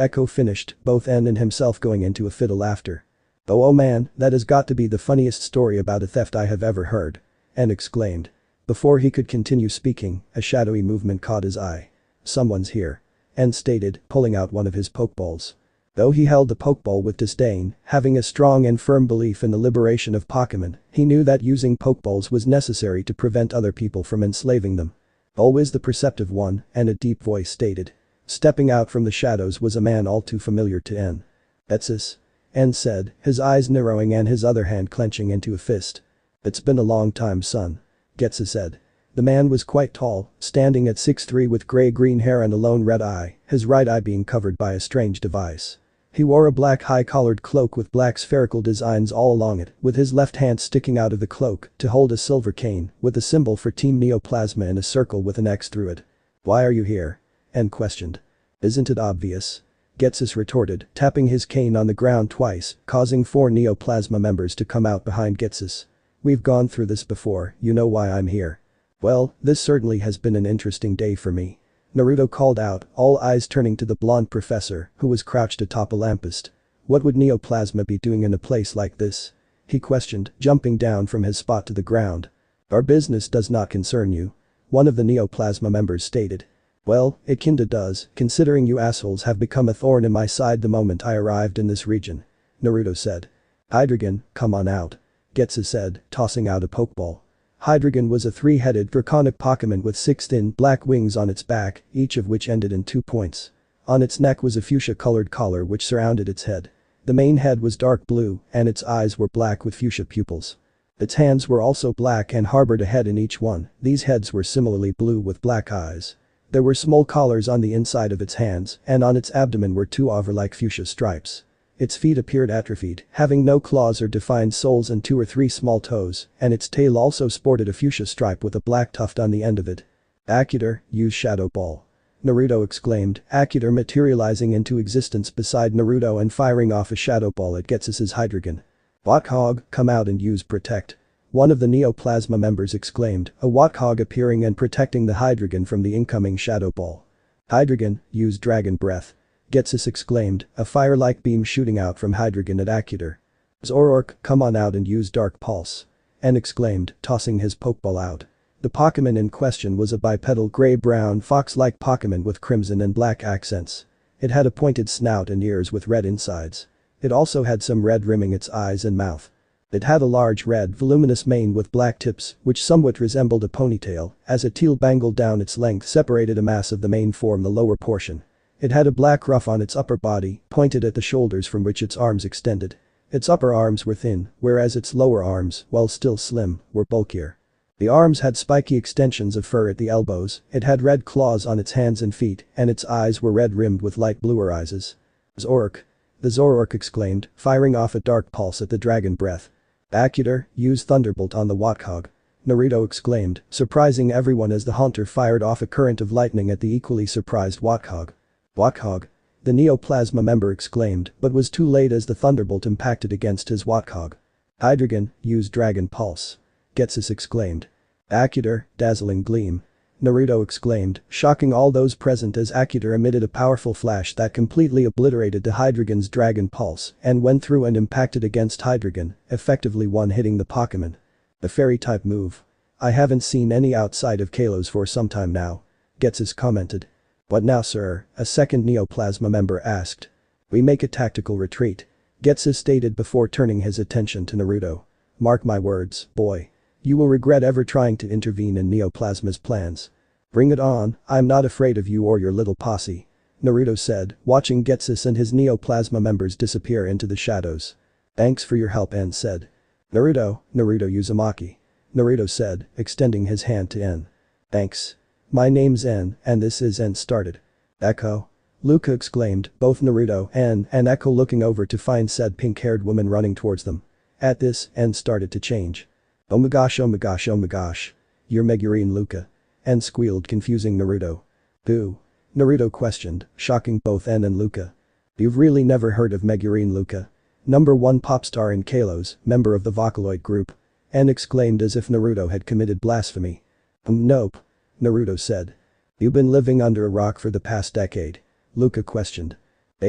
Echo finished, both N and himself going into a fit of laughter. Oh man, that has got to be the funniest story about a theft I have ever heard. N exclaimed. Before he could continue speaking, a shadowy movement caught his eye. Someone's here. N stated, pulling out one of his pokeballs. Though he held the pokeball with disdain, having a strong and firm belief in the liberation of Pokemon, he knew that using pokeballs was necessary to prevent other people from enslaving them. Always the perceptive one, and a deep voice stated. Stepping out from the shadows was a man all too familiar to N. Etsus. N said, his eyes narrowing and his other hand clenching into a fist. It's been a long time, son. Getsu said. The man was quite tall, standing at 6'3" with grey-green hair and a lone red eye, his right eye being covered by a strange device. He wore a black high-collared cloak with black spherical designs all along it, with his left hand sticking out of the cloak to hold a silver cane with a symbol for Team Neoplasma in a circle with an X through it. Why are you here? N questioned. Isn't it obvious? Getsus retorted, tapping his cane on the ground twice, causing 4 Neoplasma members to come out behind Getsus. We've gone through this before, you know why I'm here. Well, this certainly has been an interesting day for me. Naruto called out, all eyes turning to the blonde professor, who was crouched atop a lamppost. What would Neoplasma be doing in a place like this? He questioned, jumping down from his spot to the ground. Our business does not concern you. One of the Neoplasma members stated. Well, it kinda does, considering you assholes have become a thorn in my side the moment I arrived in this region. Naruto said. Hydreigon, come on out. Getsu said, tossing out a Pokeball. Hydreigon was a three-headed draconic Pokemon with 6 thin, black wings on its back, each of which ended in 2 points. On its neck was a fuchsia-colored collar which surrounded its head. The main head was dark blue, and its eyes were black with fuchsia pupils. Its hands were also black and harbored a head in each one, these heads were similarly blue with black eyes. There were small collars on the inside of its hands, and on its abdomen were 2 over-like fuchsia stripes. Its feet appeared atrophied, having no claws or defined soles and 2 or 3 small toes, and its tail also sported a fuchsia stripe with a black tuft on the end of it. Akuter, use Shadow Ball. Naruto exclaimed, Akuter materializing into existence beside Naruto and firing off a Shadow Ball at Getsu's Hydreigon. Wathog, come out and use Protect. One of the Neoplasma members exclaimed, a Wathog appearing and protecting the Hydreigon from the incoming Shadow Ball. Hydreigon, use Dragon Breath. Getsus exclaimed, a fire-like beam shooting out from Hydreigon at Akuter. Zoroark, come on out and use Dark Pulse. N exclaimed, tossing his Pokeball out. The Pokemon in question was a bipedal gray-brown fox-like Pokemon with crimson and black accents. It had a pointed snout and ears with red insides. It also had some red rimming its eyes and mouth. It had a large red voluminous mane with black tips which somewhat resembled a ponytail, as a teal bangle down its length separated a mass of the mane from the lower portion. It had a black ruff on its upper body, pointed at the shoulders from which its arms extended. Its upper arms were thin, whereas its lower arms, while still slim, were bulkier. The arms had spiky extensions of fur at the elbows, it had red claws on its hands and feet, and its eyes were red rimmed with light bluer eyes. Zoroark. The Zoroark exclaimed, firing off a Dark Pulse at the Dragon Breath. Akuter, use Thunderbolt on the Wathog. Naruto exclaimed, surprising everyone as the Haunter fired off a current of lightning at the equally surprised Wathog. Wathog. The Neoplasma member exclaimed, but was too late as the Thunderbolt impacted against his Wathog. Hydreigon, use Dragon Pulse. Getsus exclaimed. Akuter, Dazzling Gleam. Naruto exclaimed, shocking all those present as Akuter emitted a powerful flash that completely obliterated the Hydreigon's Dragon Pulse and went through and impacted against Hydreigon, effectively one-hitting the Pokemon. The fairy-type move. I haven't seen any outside of Kalos for some time now. Getsus commented. What now, sir? A second Neoplasma member asked. We make a tactical retreat. Getsus stated before turning his attention to Naruto. Mark my words, boy. You will regret ever trying to intervene in Neoplasma's plans. Bring it on, I'm not afraid of you or your little posse. Naruto said, watching Getsus and his Neoplasma members disappear into the shadows. Thanks for your help, N said. Naruto Uzumaki. Naruto said, extending his hand to N. Thanks. My name's N, and this is N started. Echo. Luca exclaimed, both Naruto and Echo looking over to find said pink-haired woman running towards them. At this, N started to change. Oh my gosh, oh my gosh, oh my gosh. You're Megurine Luca. N squealed, confusing Naruto. Who? Naruto questioned, shocking both N and Luca. You've really never heard of Megurine Luca? Number 1 pop star in Kalos, member of the Vocaloid group. N exclaimed as if Naruto had committed blasphemy. Nope. Naruto said. You've been living under a rock for the past decade. Luca questioned.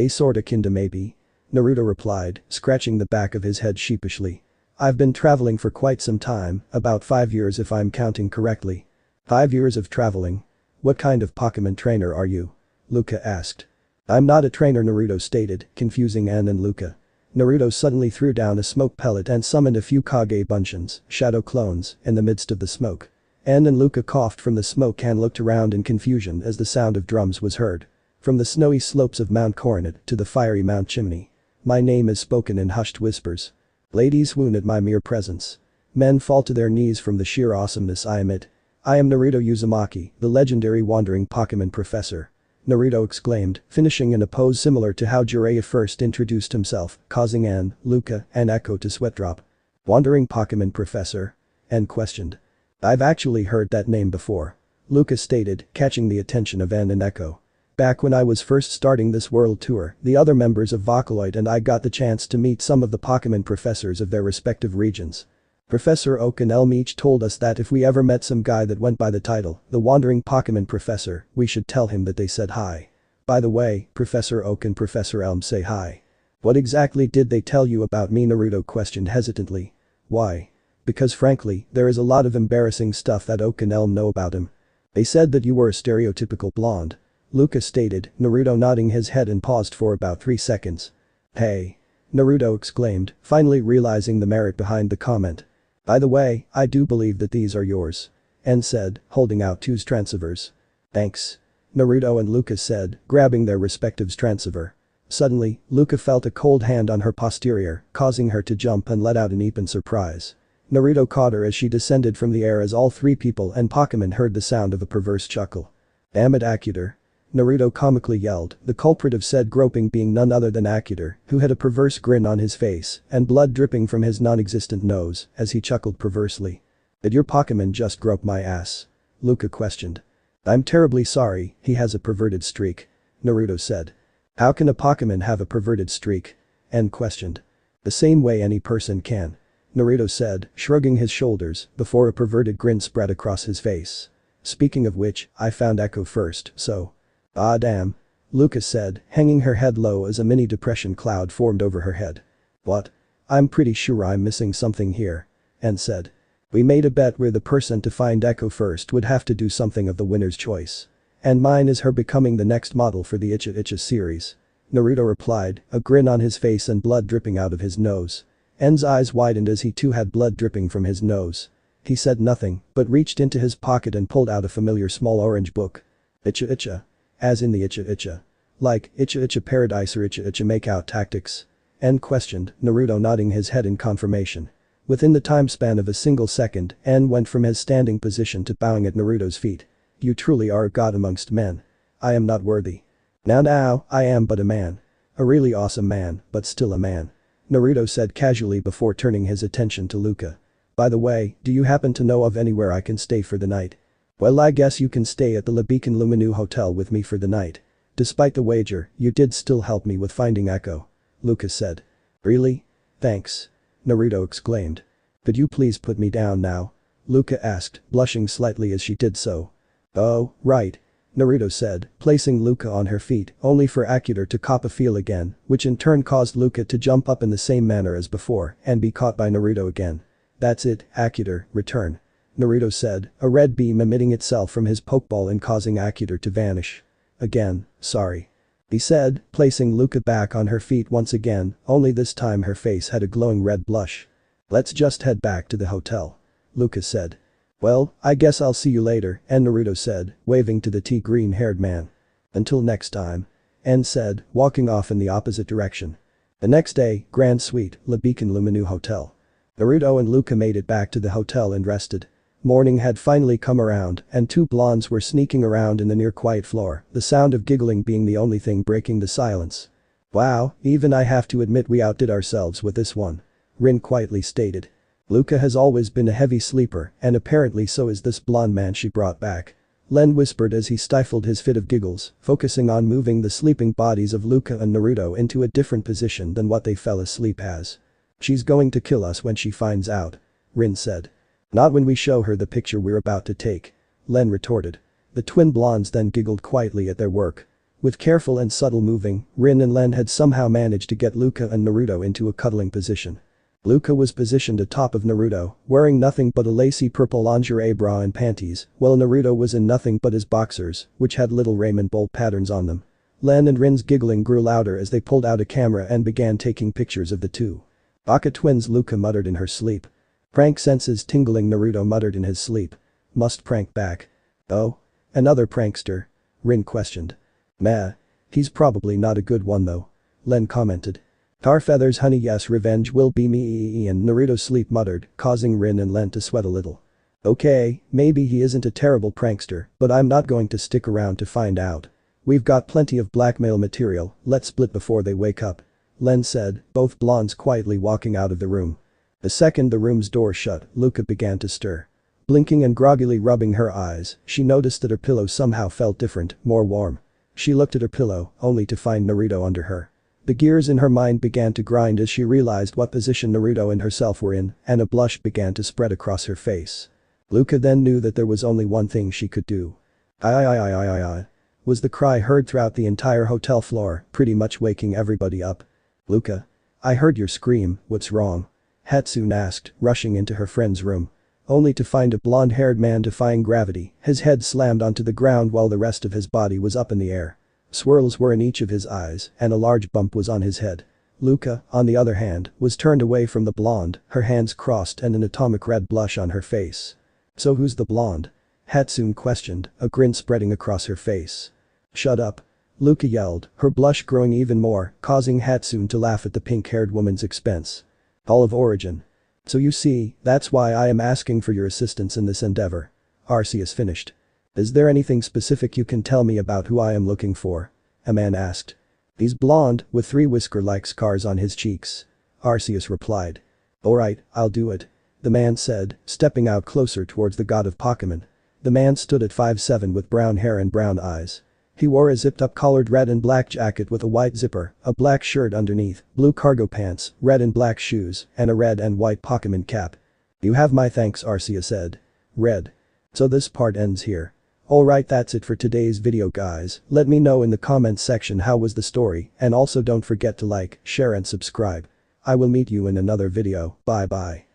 Sorta kinda maybe. Naruto replied, scratching the back of his head sheepishly. I've been traveling for quite some time, about 5 years if I'm counting correctly. 5 years of traveling? What kind of Pokemon trainer are you? Luca asked. I'm not a trainer, Naruto stated, confusing N and Luca. Naruto suddenly threw down a smoke pellet and summoned a few Kage Bunchins, shadow clones, in the midst of the smoke. N and Luca coughed from the smoke and looked around in confusion as the sound of drums was heard. From the snowy slopes of Mount Coronet to the fiery Mount Chimney. My name is spoken in hushed whispers. Ladies swoon at my mere presence. Men fall to their knees from the sheer awesomeness I emit. I am Naruto Uzumaki, the legendary wandering Pokemon professor. Naruto exclaimed, finishing in a pose similar to how Jiraiya first introduced himself, causing N, Luca, and Echo to sweat drop. Wandering Pokemon professor? N questioned. I've actually heard that name before. Luca stated, catching the attention of N and Echo. Back when I was first starting this world tour, the other members of Vocaloid and I got the chance to meet some of the Pokemon professors of their respective regions. Professor Oak and Elm each told us that if we ever met some guy that went by the title, the Wandering Pokemon Professor, we should tell him that they said hi. By the way, Professor Oak and Professor Elm say hi. What exactly did they tell you about me? Naruto questioned hesitantly. Why? Because frankly, there is a lot of embarrassing stuff that Oak and Elm know about him. They said that you were a stereotypical blonde. Luca stated, Naruto nodding his head and paused for about 3 seconds. Hey. Naruto exclaimed, finally realizing the merit behind the comment. By the way, I do believe that these are yours. En said, holding out 2 transceivers. Thanks. Naruto and Luca said, grabbing their respective transceiver. Suddenly, Luca felt a cold hand on her posterior, causing her to jump and let out an eep in surprise. Naruto caught her as she descended from the air as all 3 people and Pokemon heard the sound of a perverse chuckle. Damn it, Akuter. Naruto comically yelled, the culprit of said groping being none other than Akuter, who had a perverse grin on his face and blood dripping from his non-existent nose as he chuckled perversely. Did your Pokemon just grope my ass? Luca questioned. I'm terribly sorry, he has a perverted streak. Naruto said. How can a Pokemon have a perverted streak? En questioned. The same way any person can. Naruto said, shrugging his shoulders before a perverted grin spread across his face. Speaking of which, I found Echo first, so. Ah damn. Luca said, hanging her head low as a mini depression cloud formed over her head. What? I'm pretty sure I'm missing something here. En said. We made a bet where the person to find Echo first would have to do something of the winner's choice. And mine is her becoming the next model for the Uchiha series. Naruto replied, a grin on his face and blood dripping out of his nose. En's eyes widened as he too had blood dripping from his nose. He said nothing, but reached into his pocket and pulled out a familiar small orange book. Uchiha. As in the Uchiha. Like, Uchiha Paradise or Uchiha Makeout Tactics? En questioned, Naruto nodding his head in confirmation. Within the time span of a single second, En went from his standing position to bowing at Naruto's feet. You truly are a god amongst men. I am not worthy. Now, I am but a man. A really awesome man, but still a man. Naruto said casually before turning his attention to Luca. By the way, do you happen to know of anywhere I can stay for the night? Well, I guess you can stay at the Lebeacon Luminu Hotel with me for the night. Despite the wager, you did still help me with finding Echo. Luca said. Really? Thanks. Naruto exclaimed. Could you please put me down now? Luca asked, blushing slightly as she did so. Oh, right. Naruto said, placing Luca on her feet only for Akuter to cop a feel again, which in turn caused Luca to jump up in the same manner as before and be caught by Naruto again. That's it, Akuter, return. Naruto said, a red beam emitting itself from his pokeball and causing Akuter to vanish. Again, sorry. He said, placing Luca back on her feet once again, only this time her face had a glowing red blush. Let's just head back to the hotel. Luca said. Well, I guess I'll see you later, En Naruto said, waving to the tea-green-haired man. Until next time. En said, walking off in the opposite direction. The next day, Grand Suite, Lebeacon Luminu Hotel. Naruto and Luca made it back to the hotel and rested. Morning had finally come around and 2 blondes were sneaking around in the near quiet floor, the sound of giggling being the only thing breaking the silence. Wow, even I have to admit we outdid ourselves with this one. Rin quietly stated. Luca has always been a heavy sleeper and apparently so is this blonde man she brought back. Len whispered as he stifled his fit of giggles, focusing on moving the sleeping bodies of Luca and Naruto into a different position than what they fell asleep as. She's going to kill us when she finds out. Rin said. Not when we show her the picture we're about to take. Len retorted. The twin blondes then giggled quietly at their work. With careful and subtle moving, Rin and Len had somehow managed to get Luca and Naruto into a cuddling position. Luca was positioned atop of Naruto, wearing nothing but a lacy purple lingerie bra and panties, while Naruto was in nothing but his boxers, which had little Raymond bolt patterns on them. Len and Rin's giggling grew louder as they pulled out a camera and began taking pictures of the two. Baka twins, Luca muttered in her sleep. Prank senses tingling, Naruto muttered in his sleep. Must prank back. Oh? Another prankster? Rin questioned. Meh. He's probably not a good one though. Len commented. Tar feathers honey, yes, revenge will be me, and Naruto sleep muttered, causing Rin and Len to sweat a little. Okay, maybe he isn't a terrible prankster, but I'm not going to stick around to find out. We've got plenty of blackmail material, let's split before they wake up. Len said, both blondes quietly walking out of the room. The second the room's door shut, Luca began to stir. Blinking and groggily rubbing her eyes, she noticed that her pillow somehow felt different, more warm. She looked at her pillow, only to find Naruto under her. The gears in her mind began to grind as she realized what position Naruto and herself were in, and a blush began to spread across her face. Luca then knew that there was only one thing she could do. I was the cry heard throughout the entire hotel floor, pretty much waking everybody up. Luca. I heard your scream, what's wrong? Hatsune asked, rushing into her friend's room. Only to find a blonde-haired man defying gravity, his head slammed onto the ground while the rest of his body was up in the air. Swirls were in each of his eyes, and a large bump was on his head. Luca, on the other hand, was turned away from the blonde, her hands crossed and an atomic red blush on her face. So who's the blonde? Hatsune questioned, a grin spreading across her face. Shut up. Luca yelled, her blush growing even more, causing Hatsune to laugh at the pink-haired woman's expense. Olive origin. So you see, that's why I am asking for your assistance in this endeavor. Arceus finished. Is there anything specific you can tell me about who I am looking for? A man asked. He's blonde, with 3 whisker-like scars on his cheeks. Arceus replied. Alright, I'll do it. The man said, stepping out closer towards the god of Pokemon. The man stood at 5'7" with brown hair and brown eyes. He wore a zipped-up collared red and black jacket with a white zipper, a black shirt underneath, blue cargo pants, red and black shoes, and a red and white Pokemon cap. You have my thanks, Arceus said. Red. So this part ends here. Alright, that's it for today's video guys, let me know in the comments section how was the story, and also don't forget to like, share and subscribe. I will meet you in another video, bye bye.